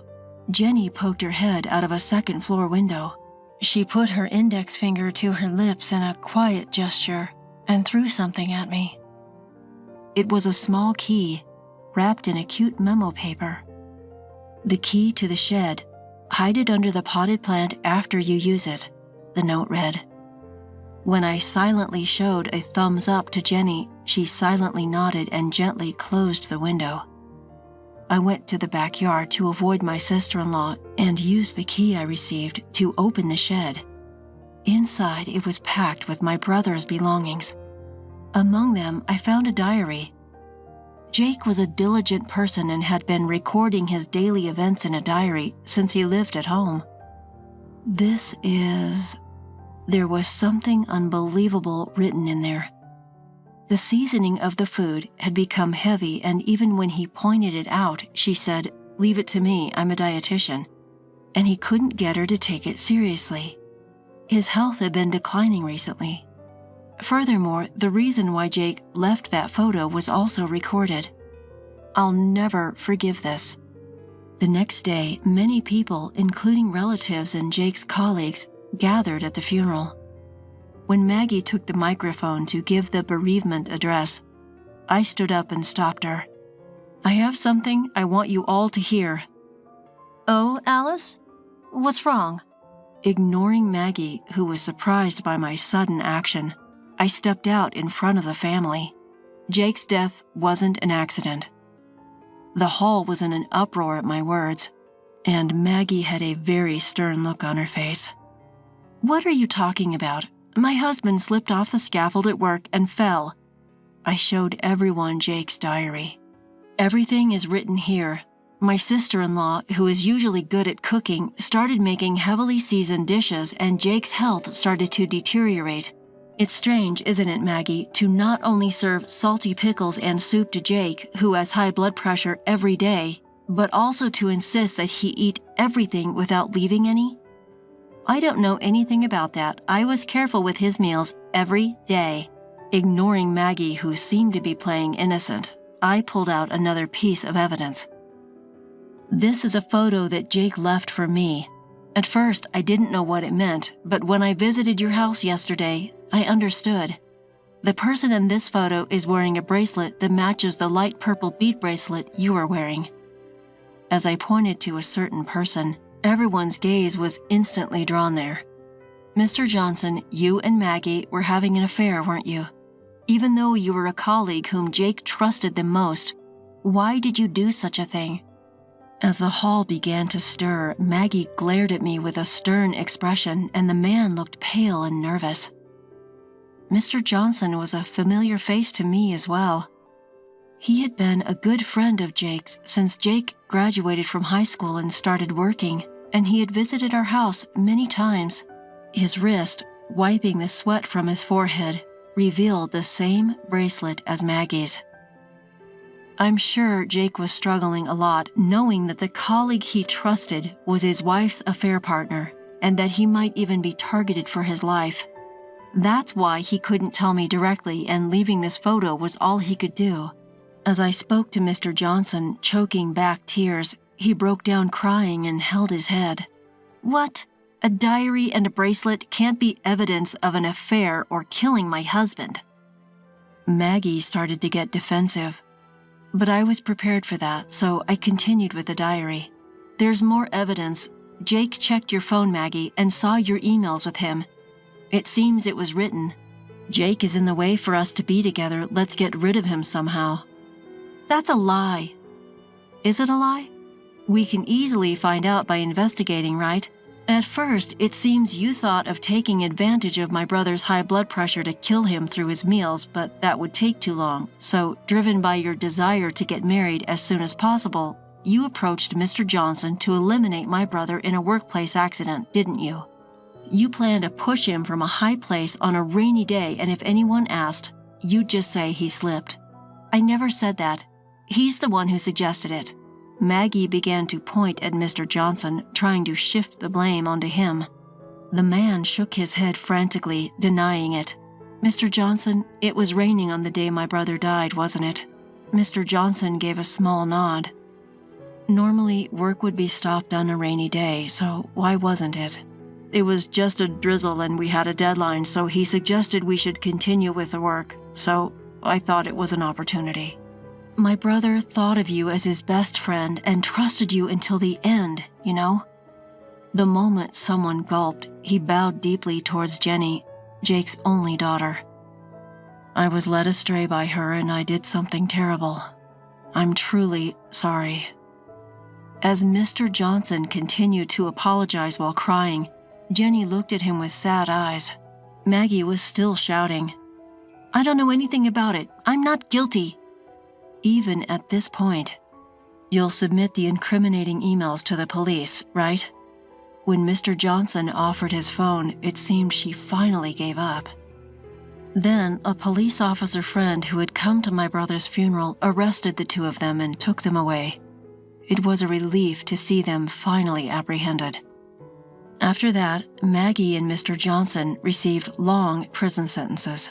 Jenny poked her head out of a second-floor window. She put her index finger to her lips in a quiet gesture and threw something at me. It was a small key, wrapped in a cute memo paper. "The key to the shed. Hide it under the potted plant after you use it," the note read. When I silently showed a thumbs up to Jenny, she silently nodded and gently closed the window. I went to the backyard to avoid my sister-in-law and used the key I received to open the shed. Inside, it was packed with my brother's belongings. Among them, I found a diary. Jake was a diligent person and had been recording his daily events in a diary since he lived at home. There was something unbelievable written in there. The seasoning of the food had become heavy, and even when he pointed it out, she said, "Leave it to me, I'm a dietitian," and he couldn't get her to take it seriously. His health had been declining recently. Furthermore, the reason why Jake left that photo was also recorded. I'll never forgive this. The next day, many people, including relatives and Jake's colleagues, gathered at the funeral. When Maggie took the microphone to give the bereavement address, I stood up and stopped her. "I have something I want you all to hear." "Oh, Alice? What's wrong?" Ignoring Maggie, who was surprised by my sudden action, I stepped out in front of the family. Jake's death wasn't an accident. The hall was in an uproar at my words, and Maggie had a very stern look on her face. "What are you talking about? My husband slipped off the scaffold at work and fell." I showed everyone Jake's diary. "Everything is written here. My sister-in-law, who is usually good at cooking, started making heavily seasoned dishes, and Jake's health started to deteriorate. It's strange, isn't it, Maggie, to not only serve salty pickles and soup to Jake, who has high blood pressure every day, but also to insist that he eat everything without leaving any?" "I don't know anything about that. I was careful with his meals every day." Ignoring Maggie, who seemed to be playing innocent, I pulled out another piece of evidence. "This is a photo that Jake left for me. At first, I didn't know what it meant, but when I visited your house yesterday, I understood. The person in this photo is wearing a bracelet that matches the light purple bead bracelet you are wearing." As I pointed to a certain person, Everyone's gaze was instantly drawn there. Mr. Johnson, you and Maggie were having an affair, weren't you? Even though you were a colleague whom Jake trusted the most, why did you do such a thing? As the hall began to stir, Maggie glared at me with a stern expression, and the man looked pale and nervous. Mr. Johnson was a familiar face to me as well. He had been a good friend of Jake's since Jake graduated from high school and started working, and he had visited our house many times. His wrist, wiping the sweat from his forehead, revealed the same bracelet as Maggie's. I'm sure Jake was struggling a lot, knowing that the colleague he trusted was his wife's affair partner, and that he might even be targeted for his life. That's why he couldn't tell me directly, and leaving this photo was all he could do. As I spoke to Mr. Johnson, choking back tears, he broke down crying and held his head. What? A diary and a bracelet can't be evidence of an affair or killing my husband. Maggie started to get defensive. But I was prepared for that, so I continued with the diary. There's more evidence. Jake checked your phone, Maggie, and saw your emails with him. It seems it was written, "Jake is in the way for us to be together. Let's get rid of him somehow." That's a lie. Is it a lie? We can easily find out by investigating, right? At first, it seems you thought of taking advantage of my brother's high blood pressure to kill him through his meals, but that would take too long. So, driven by your desire to get married as soon as possible, you approached Mr. Johnson to eliminate my brother in a workplace accident, didn't you? You planned to push him from a high place on a rainy day, and if anyone asked, you'd just say he slipped. I never said that. He's the one who suggested it. Maggie began to point at Mr. Johnson, trying to shift the blame onto him. The man shook his head frantically, denying it. Mr. Johnson, it was raining on the day my brother died, wasn't it? Mr. Johnson gave a small nod. Normally, work would be stopped on a rainy day, so why wasn't it? It was just a drizzle and we had a deadline, so he suggested we should continue with the work, so I thought it was an opportunity. My brother thought of you as his best friend and trusted you until the end, you know? The moment someone gulped, he bowed deeply towards Jenny, Jake's only daughter. I was led astray by her and I did something terrible. I'm truly sorry. As Mr. Johnson continued to apologize while crying, Jenny looked at him with sad eyes. Maggie was still shouting, I don't know anything about it. I'm not guilty. Even at this point, you'll submit the incriminating emails to the police, right? When Mr. Johnson offered his phone, it seemed she finally gave up. Then, a police officer friend who had come to my brother's funeral arrested the two of them and took them away. It was a relief to see them finally apprehended. After that, Maggie and Mr. Johnson received long prison sentences.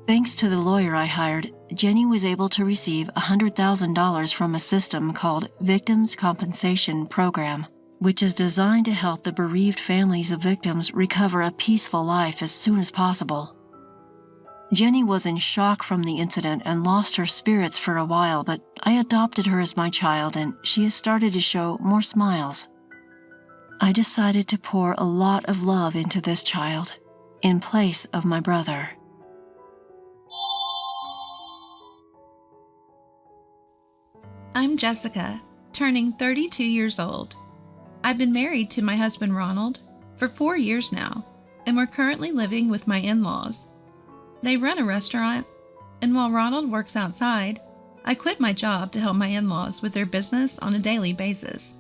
Thanks to the lawyer I hired, Jenny was able to receive $100,000 from a system called Victims Compensation Program, which is designed to help the bereaved families of victims recover a peaceful life as soon as possible. Jenny was in shock from the incident and lost her spirits for a while, but I adopted her as my child and she has started to show more smiles. I decided to pour a lot of love into this child, in place of my brother. I'm Jessica, turning 32 years old. I've been married to my husband Ronald for 4 years now, and we're currently living with my in-laws. They run a restaurant, and while Ronald works outside, I quit my job to help my in-laws with their business on a daily basis.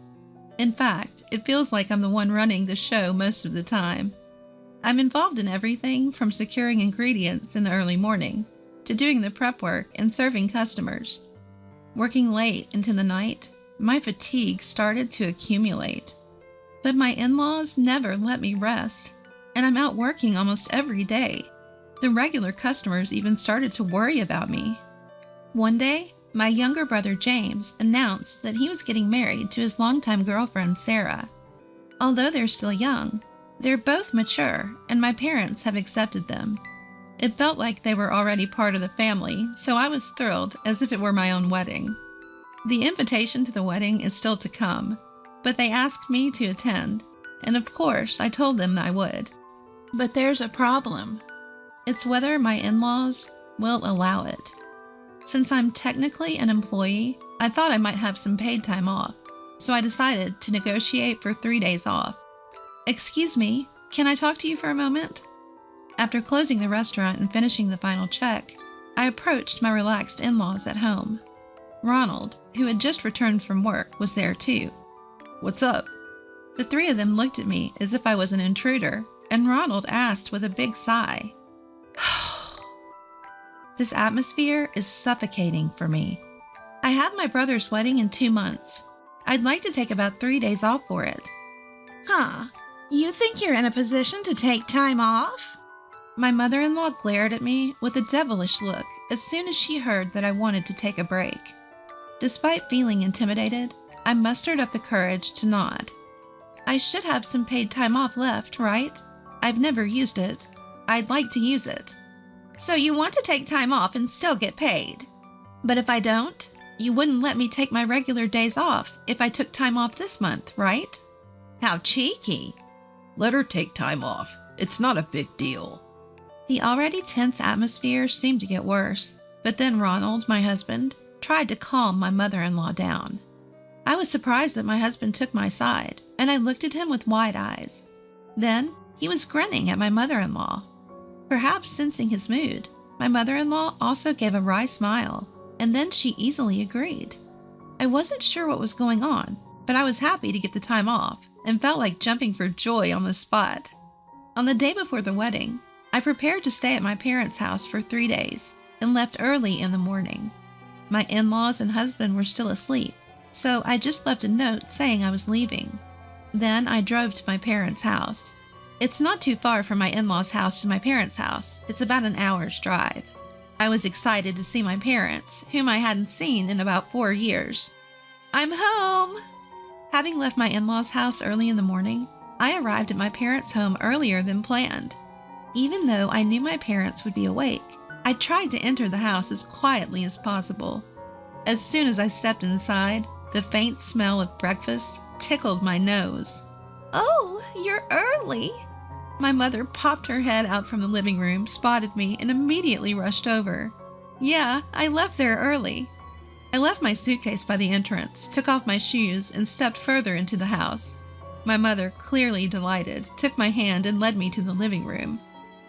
In fact, it feels like I'm the one running the show most of the time. I'm involved in everything from securing ingredients in the early morning to doing the prep work and serving customers. Working late into the night, my fatigue started to accumulate. But my in-laws never let me rest, and I'm out working almost every day. The regular customers even started to worry about me. One day, my younger brother James announced that he was getting married to his longtime girlfriend Sarah. Although they're still young, they're both mature, and my parents have accepted them. It felt like they were already part of the family, so I was thrilled as if it were my own wedding. The invitation to the wedding is still to come, but they asked me to attend, and of course I told them I would. But there's a problem. It's whether my in-laws will allow it. Since I'm technically an employee, I thought I might have some paid time off, so I decided to negotiate for 3 days off. Excuse me, can I talk to you for a moment? After closing the restaurant and finishing the final check, I approached my relaxed in-laws at home. Ronald, who had just returned from work, was there too. "What's up?" The three of them looked at me as if I was an intruder, and Ronald asked with a big sigh, "This atmosphere is suffocating for me. I have my brother's wedding in 2 months. I'd like to take about 3 days off for it." "Huh? You think you're in a position to take time off?" My mother-in-law glared at me with a devilish look as soon as she heard that I wanted to take a break. Despite feeling intimidated, I mustered up the courage to nod. "I should have some paid time off left, right? I've never used it. I'd like to use it." "So you want to take time off and still get paid? But if I don't, you wouldn't let me take my regular days off if I took time off this month, right?" "How cheeky." Let her take time off. It's not a big deal. The already tense atmosphere seemed to get worse, but then Ronald, my husband, tried to calm my mother-in-law down. I was surprised that my husband took my side, and I looked at him with wide eyes. Then he was grinning at my mother-in-law. Perhaps sensing his mood, my mother-in-law also gave a wry smile, and then she easily agreed. I wasn't sure what was going on, but I was happy to get the time off and felt like jumping for joy on the spot. On the day before the wedding, I prepared to stay at my parents' house for 3 days and left early in the morning. My in-laws and husband were still asleep, so I just left a note saying I was leaving. Then I drove to my parents' house. It's not too far from my in-laws' house to my parents' house. It's about an hour's drive. I was excited to see my parents, whom I hadn't seen in about 4 years. "I'm home!" Having left my in-laws' house early in the morning, I arrived at my parents' home earlier than planned. Even though I knew my parents would be awake, I tried to enter the house as quietly as possible. As soon as I stepped inside, the faint smell of breakfast tickled my nose. "Oh, you're early!" My mother popped her head out from the living room, spotted me, and immediately rushed over. "Yeah, I left there early." I left my suitcase by the entrance, took off my shoes, and stepped further into the house. My mother, clearly delighted, took my hand and led me to the living room.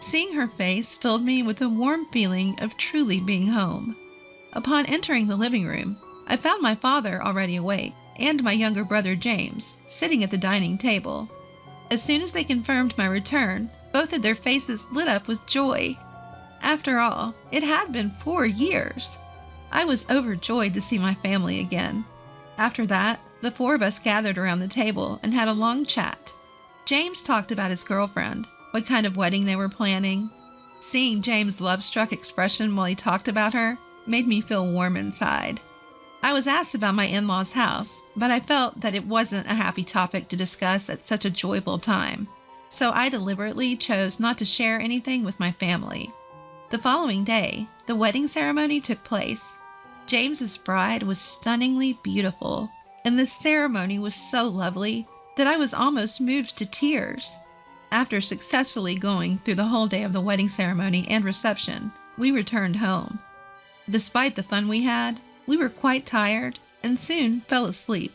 Seeing her face filled me with a warm feeling of truly being home. Upon entering the living room, I found my father already awake, and my younger brother James, sitting at the dining table. As soon as they confirmed my return, both of their faces lit up with joy. After all, it had been 4 years. I was overjoyed to see my family again. After that, the 4 of us gathered around the table and had a long chat. James talked about his girlfriend, what kind of wedding they were planning. Seeing James' love-struck expression while he talked about her made me feel warm inside. I was asked about my in-laws' house, but I felt that it wasn't a happy topic to discuss at such a joyful time, so I deliberately chose not to share anything with my family. The following day, the wedding ceremony took place. James's bride was stunningly beautiful, and the ceremony was so lovely that I was almost moved to tears. After successfully going through the whole day of the wedding ceremony and reception, we returned home. Despite the fun we had, we were quite tired and soon fell asleep.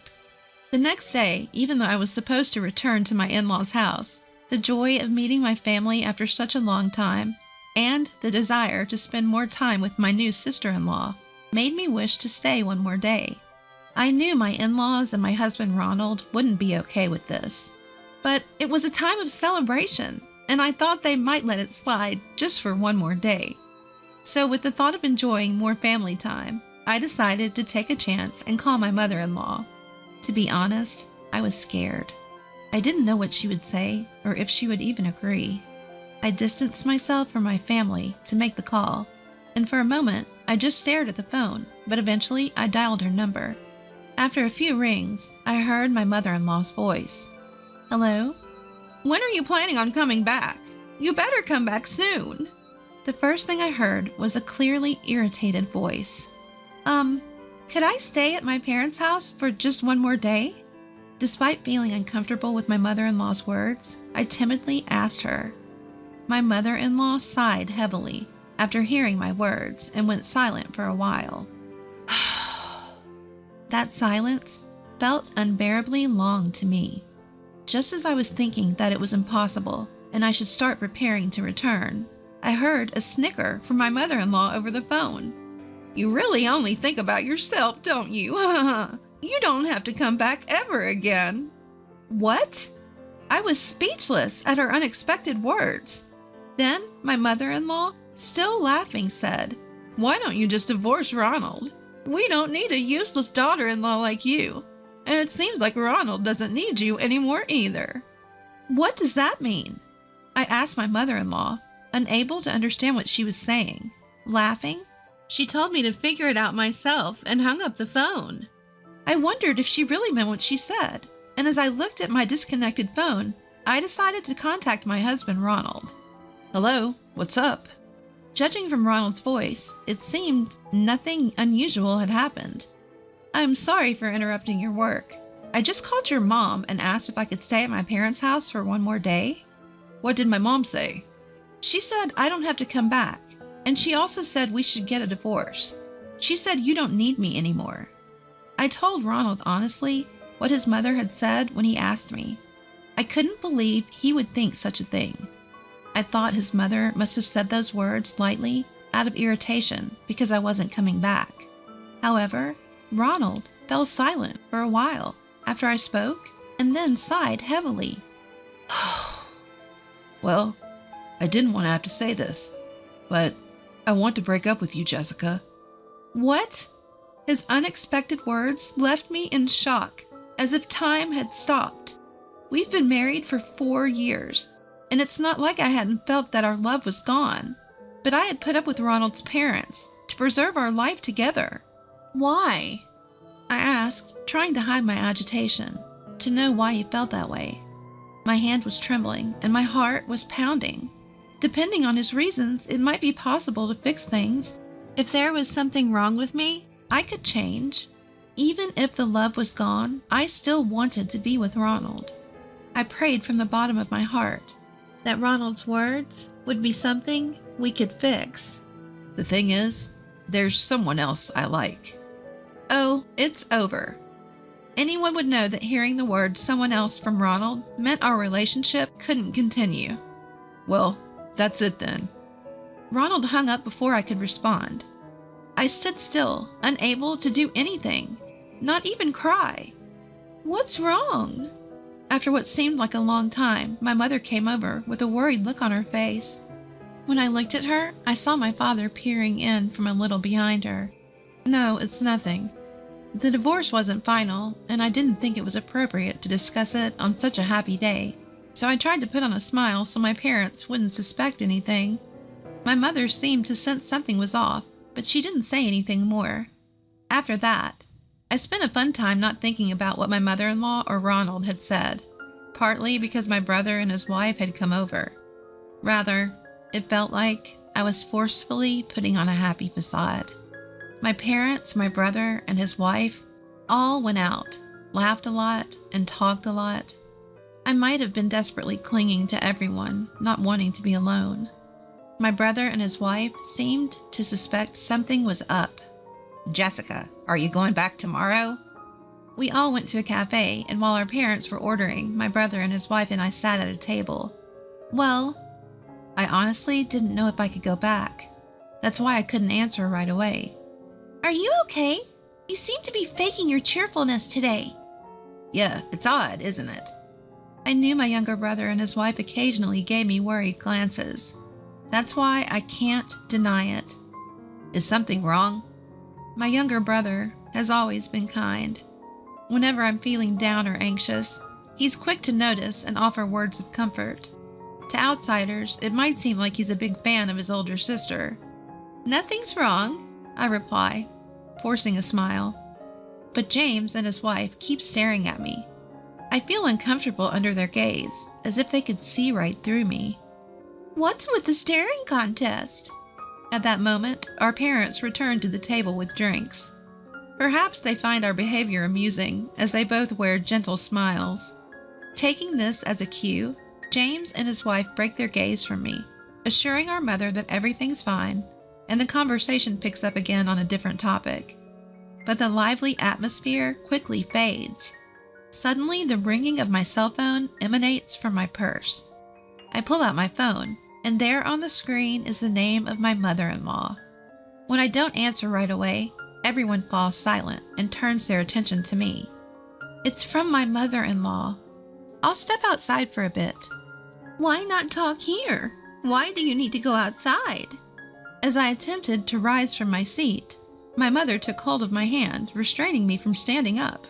The next day, even though I was supposed to return to my in-laws' house, the joy of meeting my family after such a long time and the desire to spend more time with my new sister-in-law made me wish to stay one more day. I knew my in-laws and my husband Ronald wouldn't be okay with this, but it was a time of celebration, and I thought they might let it slide just for one more day. So with the thought of enjoying more family time, I decided to take a chance and call my mother-in-law. To be honest, I was scared. I didn't know what she would say or if she would even agree. I distanced myself from my family to make the call, and for a moment, I just stared at the phone, but eventually I dialed her number. After a few rings, I heard my mother-in-law's voice. "Hello? When are you planning on coming back? You better come back soon." The first thing I heard was a clearly irritated voice. Could I stay at my parents' house for just one more day?" Despite feeling uncomfortable with my mother-in-law's words, I timidly asked her. My mother-in-law sighed heavily after hearing my words and went silent for a while. That silence felt unbearably long to me. Just as I was thinking that it was impossible and I should start preparing to return, I heard a snicker from my mother-in-law over the phone. You really only think about yourself, don't you? You don't have to come back ever again. What? I was speechless at her unexpected words. Then my mother-in-law, still laughing, said, Why don't you just divorce Ronald? We don't need a useless daughter-in-law like you. And it seems like Ronald doesn't need you anymore either. What does that mean? I asked my mother-in-law, unable to understand what she was saying. Laughing, she told me to figure it out myself and hung up the phone. I wondered if she really meant what she said, and as I looked at my disconnected phone, I decided to contact my husband, Ronald. Hello, what's up? Judging from Ronald's voice, it seemed nothing unusual had happened. I'm sorry for interrupting your work. I just called your mom and asked if I could stay at my parents' house for one more day. What did my mom say? She said I don't have to come back, and she also said we should get a divorce. She said you don't need me anymore. I told Ronald honestly what his mother had said when he asked me. I couldn't believe he would think such a thing. I thought his mother must have said those words lightly out of irritation because I wasn't coming back. However, Ronald fell silent for a while after I spoke and then sighed heavily. Well, I didn't want to have to say this, but I want to break up with you, Jessica. What? His unexpected words left me in shock, as if time had stopped. We've been married for 4 years, and it's not like I hadn't felt that our love was gone, but I had put up with Ronald's parents to preserve our life together. Why? I asked, trying to hide my agitation, to know why he felt that way. My hand was trembling, and my heart was pounding. Depending on his reasons, it might be possible to fix things. If there was something wrong with me, I could change. Even if the love was gone, I still wanted to be with Ronald. I prayed from the bottom of my heart that Ronald's words would be something we could fix. The thing is, there's someone else I like. Oh, it's over. Anyone would know that hearing the word someone else from Ronald meant our relationship couldn't continue. Well, that's it then. Ronald hung up before I could respond. I stood still, unable to do anything, not even cry. What's wrong? After what seemed like a long time, my mother came over with a worried look on her face. When I looked at her, I saw my father peering in from a little behind her. No, it's nothing. The divorce wasn't final, and I didn't think it was appropriate to discuss it on such a happy day, so I tried to put on a smile so my parents wouldn't suspect anything. My mother seemed to sense something was off, but she didn't say anything more. After that, I spent a fun time not thinking about what my mother-in-law or Ronald had said, partly because my brother and his wife had come over. Rather, it felt like I was forcefully putting on a happy facade. My parents, my brother, and his wife all went out, laughed a lot, and talked a lot. I might have been desperately clinging to everyone, not wanting to be alone. My brother and his wife seemed to suspect something was up. Jessica, are you going back tomorrow? We all went to a cafe, and while our parents were ordering, my brother and his wife and I sat at a table. Well, I honestly didn't know if I could go back. That's why I couldn't answer right away. Are you okay? You seem to be faking your cheerfulness today. Yeah, it's odd, isn't it? I knew my younger brother and his wife occasionally gave me worried glances. That's why I can't deny it. Is something wrong? My younger brother has always been kind. Whenever I'm feeling down or anxious, he's quick to notice and offer words of comfort. To outsiders, it might seem like he's a big fan of his older sister. Nothing's wrong, I reply, forcing a smile. But James and his wife keep staring at me. I feel uncomfortable under their gaze, as if they could see right through me. What's with the staring contest? At that moment, our parents returned to the table with drinks. Perhaps they find our behavior amusing, as they both wear gentle smiles. Taking this as a cue, James and his wife break their gaze from me, assuring our mother that everything's fine, and the conversation picks up again on a different topic. But the lively atmosphere quickly fades. Suddenly, the ringing of my cell phone emanates from my purse. I pull out my phone, and there on the screen is the name of my mother-in-law. When I don't answer right away, everyone falls silent and turns their attention to me. It's from my mother-in-law. I'll step outside for a bit. Why not talk here? Why do you need to go outside? As I attempted to rise from my seat, my mother took hold of my hand, restraining me from standing up.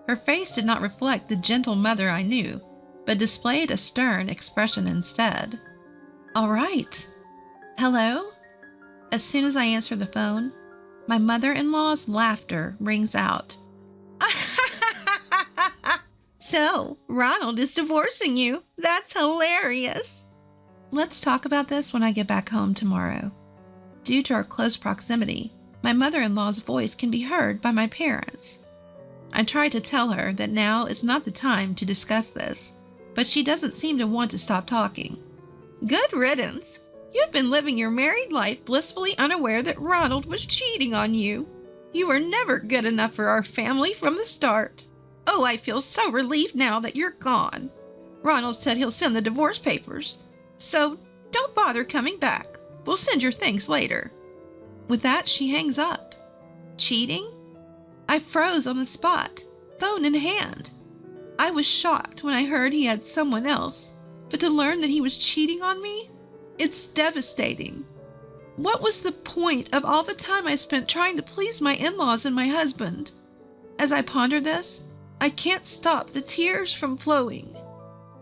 Her face did not reflect the gentle mother I knew, but displayed a stern expression instead. All right. Hello? As soon as I answer the phone, my mother-in-law's laughter rings out. So, Ronald is divorcing you. That's hilarious. Let's talk about this when I get back home tomorrow. Due to our close proximity, my mother-in-law's voice can be heard by my parents. I try to tell her that now is not the time to discuss this, but she doesn't seem to want to stop talking. Good riddance. You've been living your married life blissfully unaware that Ronald was cheating on you. You were never good enough for our family from the start. Oh, I feel so relieved now that you're gone. Ronald said he'll send the divorce papers. So don't bother coming back. We'll send your things later. With that, she hangs up. Cheating? I froze on the spot, phone in hand. I was shocked when I heard he had someone else, but to learn that he was cheating on me? It's devastating. What was the point of all the time I spent trying to please my in-laws and my husband? As I ponder this, I can't stop the tears from flowing.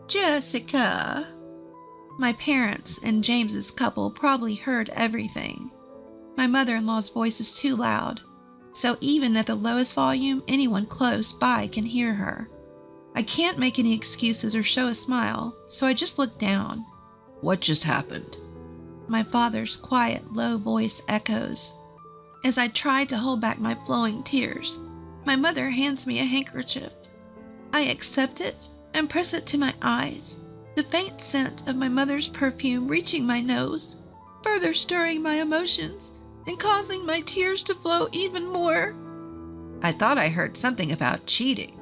Jessica. My parents and James's couple probably heard everything. My mother-in-law's voice is too loud, so even at the lowest volume, anyone close by can hear her. I can't make any excuses or show a smile, so I just look down. What just happened? My father's quiet, low voice echoes. As I try to hold back my flowing tears, my mother hands me a handkerchief. I accept it and press it to my eyes, the faint scent of my mother's perfume reaching my nose, further stirring my emotions and causing my tears to flow even more. I thought I heard something about cheating.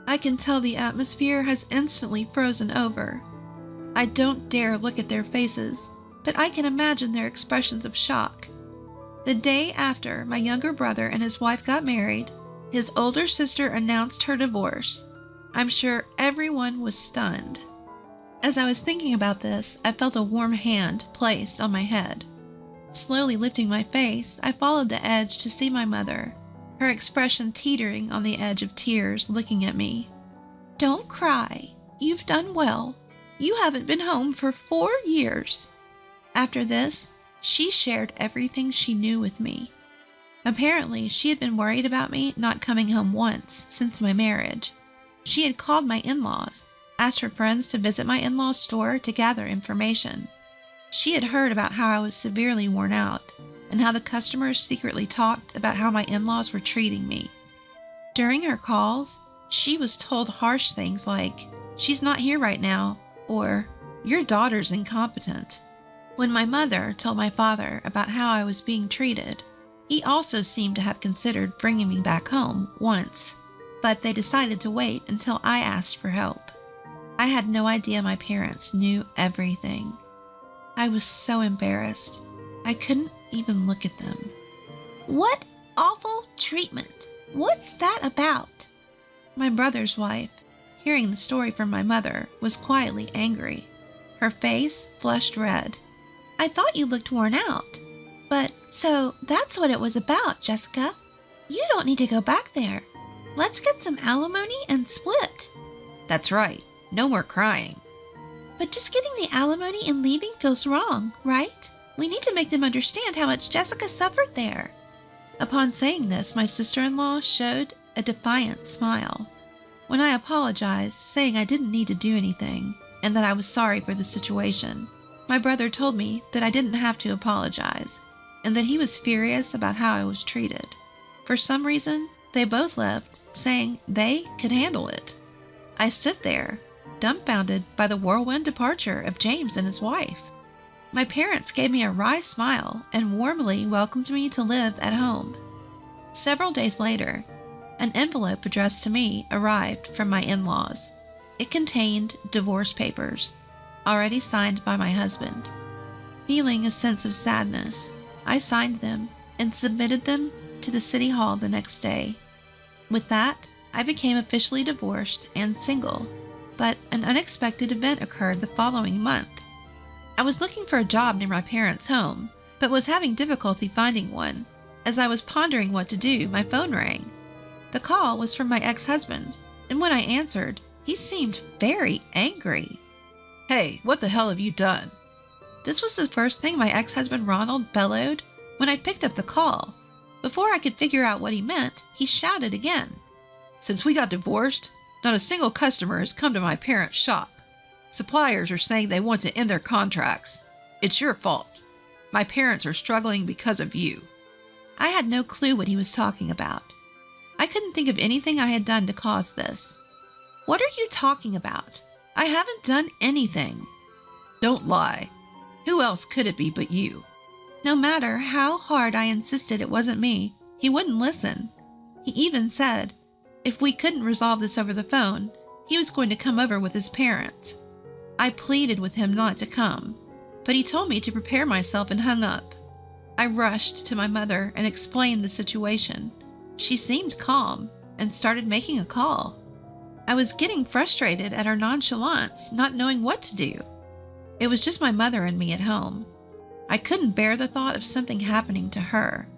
I can tell the atmosphere has instantly frozen over. I don't dare look at their faces, but I can imagine their expressions of shock. The day after my younger brother and his wife got married, his older sister announced her divorce. I'm sure everyone was stunned. As I was thinking about this, I felt a warm hand placed on my head. Slowly lifting my face, I followed the edge to see my mother, her expression teetering on the edge of tears, looking at me. Don't cry. You've done well. You haven't been home for 4 years. After this, she shared everything she knew with me. Apparently, she had been worried about me not coming home once since my marriage. She had called my in-laws, asked her friends to visit my in-laws' store to gather information. She had heard about how I was severely worn out and how the customers secretly talked about how my in-laws were treating me. During her calls, she was told harsh things like, "She's not here right now," or "Your daughter's incompetent." When my mother told my father about how I was being treated, he also seemed to have considered bringing me back home once, but they decided to wait until I asked for help. I had no idea my parents knew everything. I was so embarrassed. I couldn't even look at them. What awful treatment! What's that about? My brother's wife, hearing the story from my mother, was quietly angry. Her face flushed red. I thought you looked worn out. But, so that's what it was about, Jessica. You don't need to go back there. Let's get some alimony and split. That's right. No more crying. But just getting the alimony and leaving feels wrong, right? We need to make them understand how much Jessica suffered there. Upon saying this, my sister-in-law showed a defiant smile. When I apologized, saying I didn't need to do anything, and that I was sorry for the situation, my brother told me that I didn't have to apologize, and that he was furious about how I was treated. For some reason, they both left, saying they could handle it. I stood there, dumbfounded by the whirlwind departure of James and his wife. My parents gave me a wry smile and warmly welcomed me to live at home. Several days later, an envelope addressed to me arrived from my in-laws. It contained divorce papers, already signed by my husband. Feeling a sense of sadness, I signed them and submitted them to the city hall the next day. With that, I became officially divorced and single, but an unexpected event occurred the following month. I was looking for a job near my parents' home, but was having difficulty finding one. As I was pondering what to do, my phone rang. The call was from my ex-husband, and when I answered, he seemed very angry. Hey, what the hell have you done? This was the first thing my ex-husband Ronald bellowed when I picked up the call. Before I could figure out what he meant, he shouted again. Since we got divorced, not a single customer has come to my parents' shop. Suppliers are saying they want to end their contracts. It's your fault. My parents are struggling because of you. I had no clue what he was talking about. I couldn't think of anything I had done to cause this. What are you talking about? I haven't done anything. Don't lie. Who else could it be but you? No matter how hard I insisted it wasn't me, he wouldn't listen. He even said, if we couldn't resolve this over the phone, he was going to come over with his parents. I pleaded with him not to come, but he told me to prepare myself and hung up. I rushed to my mother and explained the situation. She seemed calm and started making a call. I was getting frustrated at her nonchalance, not knowing what to do. It was just my mother and me at home. I couldn't bear the thought of something happening to her.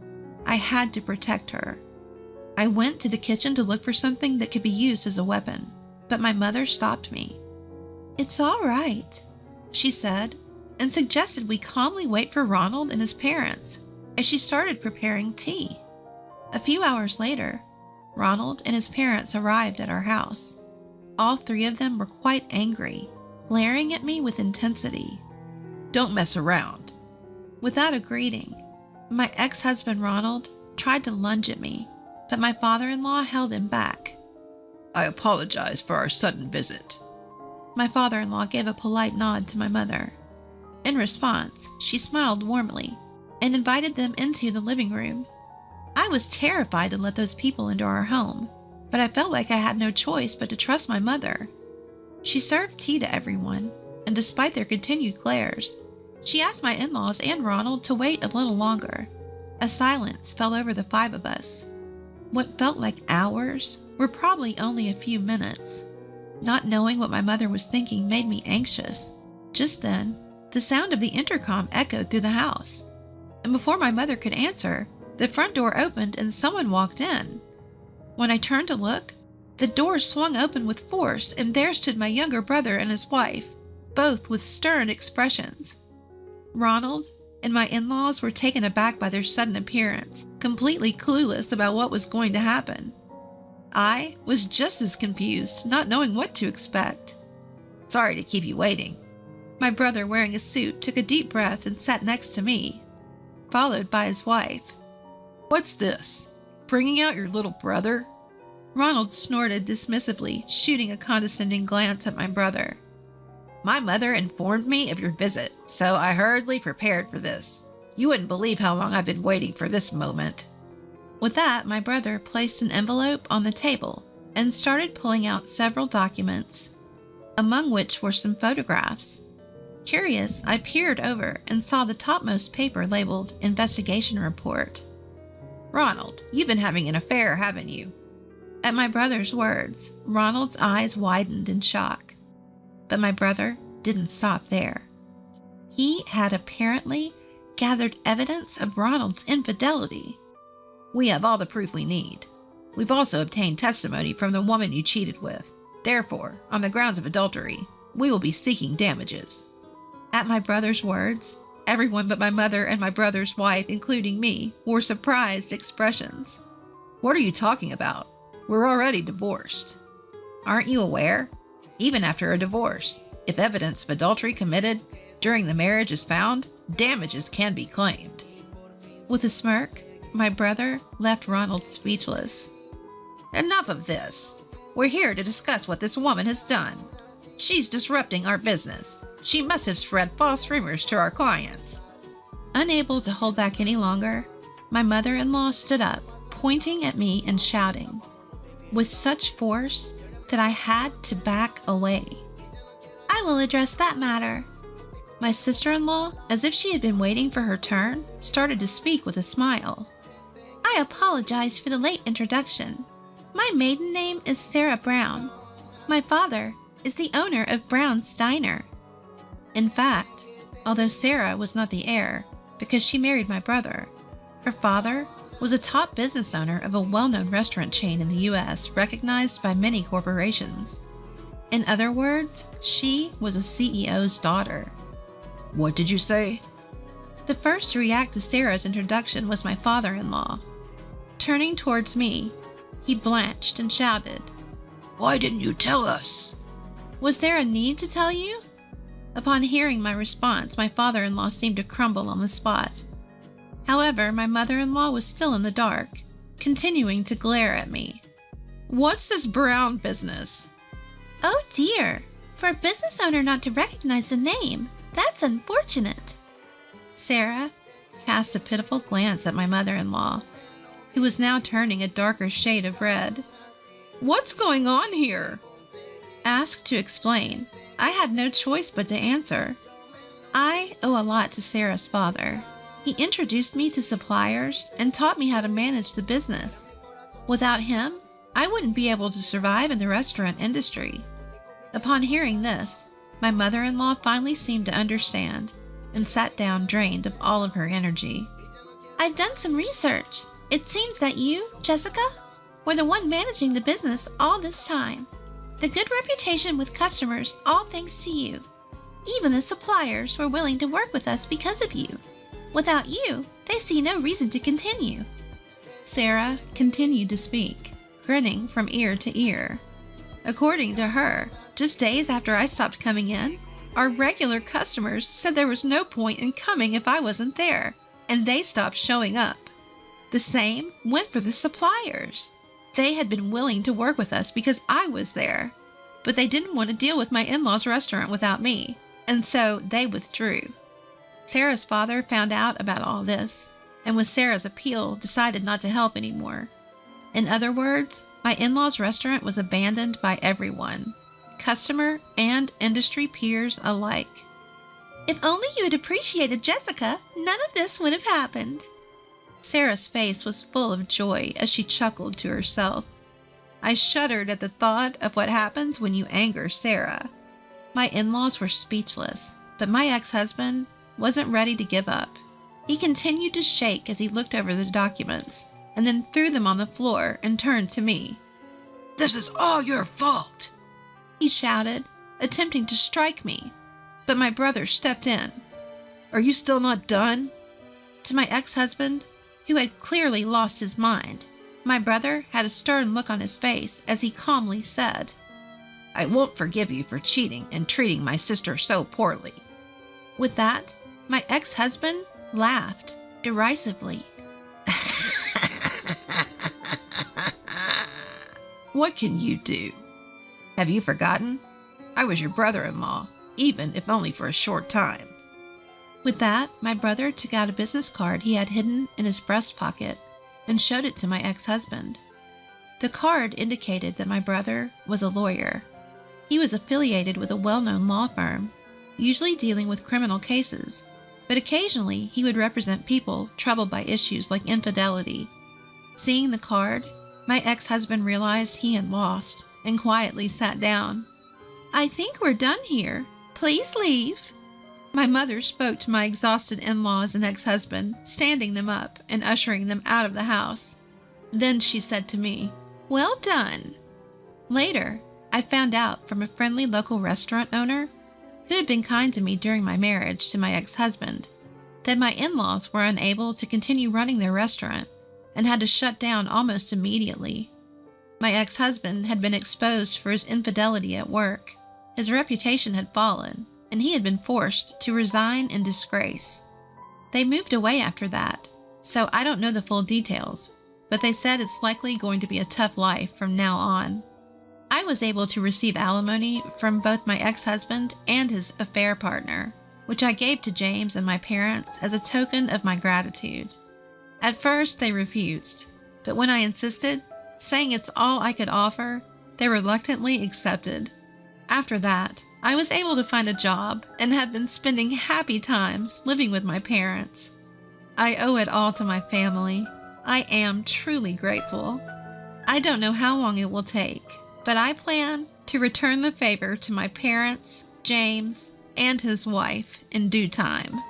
I had to protect her. I went to the kitchen to look for something that could be used as a weapon, but my mother stopped me. "It's all right," she said, and suggested we calmly wait for Ronald and his parents as she started preparing tea. A few hours later, Ronald and his parents arrived at our house. All three of them were quite angry, glaring at me with intensity. Don't mess around. Without a greeting, my ex-husband Ronald tried to lunge at me, but my father-in-law held him back. I apologize for our sudden visit. My father-in-law gave a polite nod to my mother. In response, she smiled warmly and invited them into the living room. I was terrified to let those people into our home, but I felt like I had no choice but to trust my mother. She served tea to everyone, and despite their continued glares, she asked my in-laws and Ronald to wait a little longer. A silence fell over the five of us. What felt like hours were probably only a few minutes. Not knowing what my mother was thinking made me anxious. Just then, the sound of the intercom echoed through the house, and before my mother could answer, the front door opened and someone walked in. When I turned to look, the door swung open with force, and there stood my younger brother and his wife, both with stern expressions. Ronald and my in-laws were taken aback by their sudden appearance, completely clueless about what was going to happen. I was just as confused, not knowing what to expect. Sorry to keep you waiting. My brother, wearing a suit, took a deep breath and sat next to me, followed by his wife. What's this? Bringing out your little brother? Ronald snorted dismissively, shooting a condescending glance at my brother. My mother informed me of your visit, so I hurriedly prepared for this. You wouldn't believe how long I've been waiting for this moment. With that, my brother placed an envelope on the table and started pulling out several documents, among which were some photographs. Curious, I peered over and saw the topmost paper labeled Investigation Report. Ronald, you've been having an affair, haven't you? At my brother's words, Ronald's eyes widened in shock. But my brother didn't stop there. He had apparently gathered evidence of Ronald's infidelity. We have all the proof we need. We've also obtained testimony from the woman you cheated with. Therefore, on the grounds of adultery, we will be seeking damages. At my brother's words, everyone but my mother and my brother's wife, including me, wore surprised expressions. What are you talking about? We're already divorced. Aren't you aware? Even after a divorce, if evidence of adultery committed during the marriage is found, damages can be claimed. With a smirk, My brother left Ronald speechless. Enough of this. We're here to discuss what this woman has done. She's disrupting our business. She must have spread false rumors to our clients. Unable to hold back any longer, my mother-in-law stood up, pointing at me and shouting, with such force that I had to back away. I will address that matter. My sister-in-law, as if she had been waiting for her turn, started to speak with a smile. I apologize for the late introduction. My maiden name is Sarah Brown. My father is the owner of Brown's Diner. In fact, although Sarah was not the heir because she married my brother, her father was a top business owner of a well-known restaurant chain in the U.S. recognized by many corporations. In other words, she was a CEO's daughter. What did you say? The first to react to Sarah's introduction was my father-in-law. Turning towards me, he blanched and shouted, Why didn't you tell us? Was there a need to tell you? Upon hearing my response, my father-in-law seemed to crumble on the spot. However, my mother-in-law was still in the dark, continuing to glare at me. What's this Brown business? Oh dear, for a business owner not to recognize the name, that's unfortunate. Sarah cast a pitiful glance at my mother-in-law, who was now turning a darker shade of red. What's going on here? Asked to explain, I had no choice but to answer. I owe a lot to Sarah's father. He introduced me to suppliers and taught me how to manage the business. Without him, I wouldn't be able to survive in the restaurant industry. Upon hearing this, my mother-in-law finally seemed to understand and sat down drained of all of her energy. I've done some research. It seems that you, Jessica, were the one managing the business all this time. The good reputation with customers, all thanks to you. Even the suppliers were willing to work with us because of you. Without you, they see no reason to continue. Sarah continued to speak, grinning from ear to ear. According to her, just days after I stopped coming in, our regular customers said there was no point in coming if I wasn't there, and they stopped showing up. The same went for the suppliers. They had been willing to work with us because I was there, but they didn't want to deal with my in-laws' restaurant without me, and so they withdrew. Sarah's father found out about all this, and with Sarah's appeal, decided not to help anymore. In other words, my in-laws' restaurant was abandoned by everyone, customer and industry peers alike. If only you had appreciated Jessica, none of this would have happened. Sarah's face was full of joy as she chuckled to herself. I shuddered at the thought of what happens when you anger Sarah. My in-laws were speechless, but my ex-husband wasn't ready to give up. He continued to shake as he looked over the documents, and then threw them on the floor and turned to me. This is all your fault, he shouted, attempting to strike me, but my brother stepped in. Are you still not done? To my ex-husband, who had clearly lost his mind, my brother had a stern look on his face as he calmly said, I won't forgive you for cheating and treating my sister so poorly. With that, my ex-husband laughed derisively. What can you do? Have you forgotten? I was your brother-in-law, even if only for a short time. With that, my brother took out a business card he had hidden in his breast pocket and showed it to my ex-husband. The card indicated that my brother was a lawyer. He was affiliated with a well-known law firm, usually dealing with criminal cases, but occasionally he would represent people troubled by issues like infidelity. Seeing the card, my ex-husband realized he had lost and quietly sat down. I think we're done here. Please leave. My mother spoke to my exhausted in-laws and ex-husband, standing them up and ushering them out of the house. Then she said to me, Well done. Later, I found out from a friendly local restaurant owner, who had been kind to me during my marriage to my ex-husband, that my in-laws were unable to continue running their restaurant and had to shut down almost immediately. My ex-husband had been exposed for his infidelity at work. His reputation had fallen, and he had been forced to resign in disgrace. They moved away after that, so I don't know the full details, but they said it's likely going to be a tough life from now on. I was able to receive alimony from both my ex-husband and his affair partner, which I gave to James and my parents as a token of my gratitude. At first, they refused, but when I insisted, saying it's all I could offer, they reluctantly accepted. After that, I was able to find a job and have been spending happy times living with my parents. I owe it all to my family. I am truly grateful. I don't know how long it will take, but I plan to return the favor to my parents, James, and his wife in due time.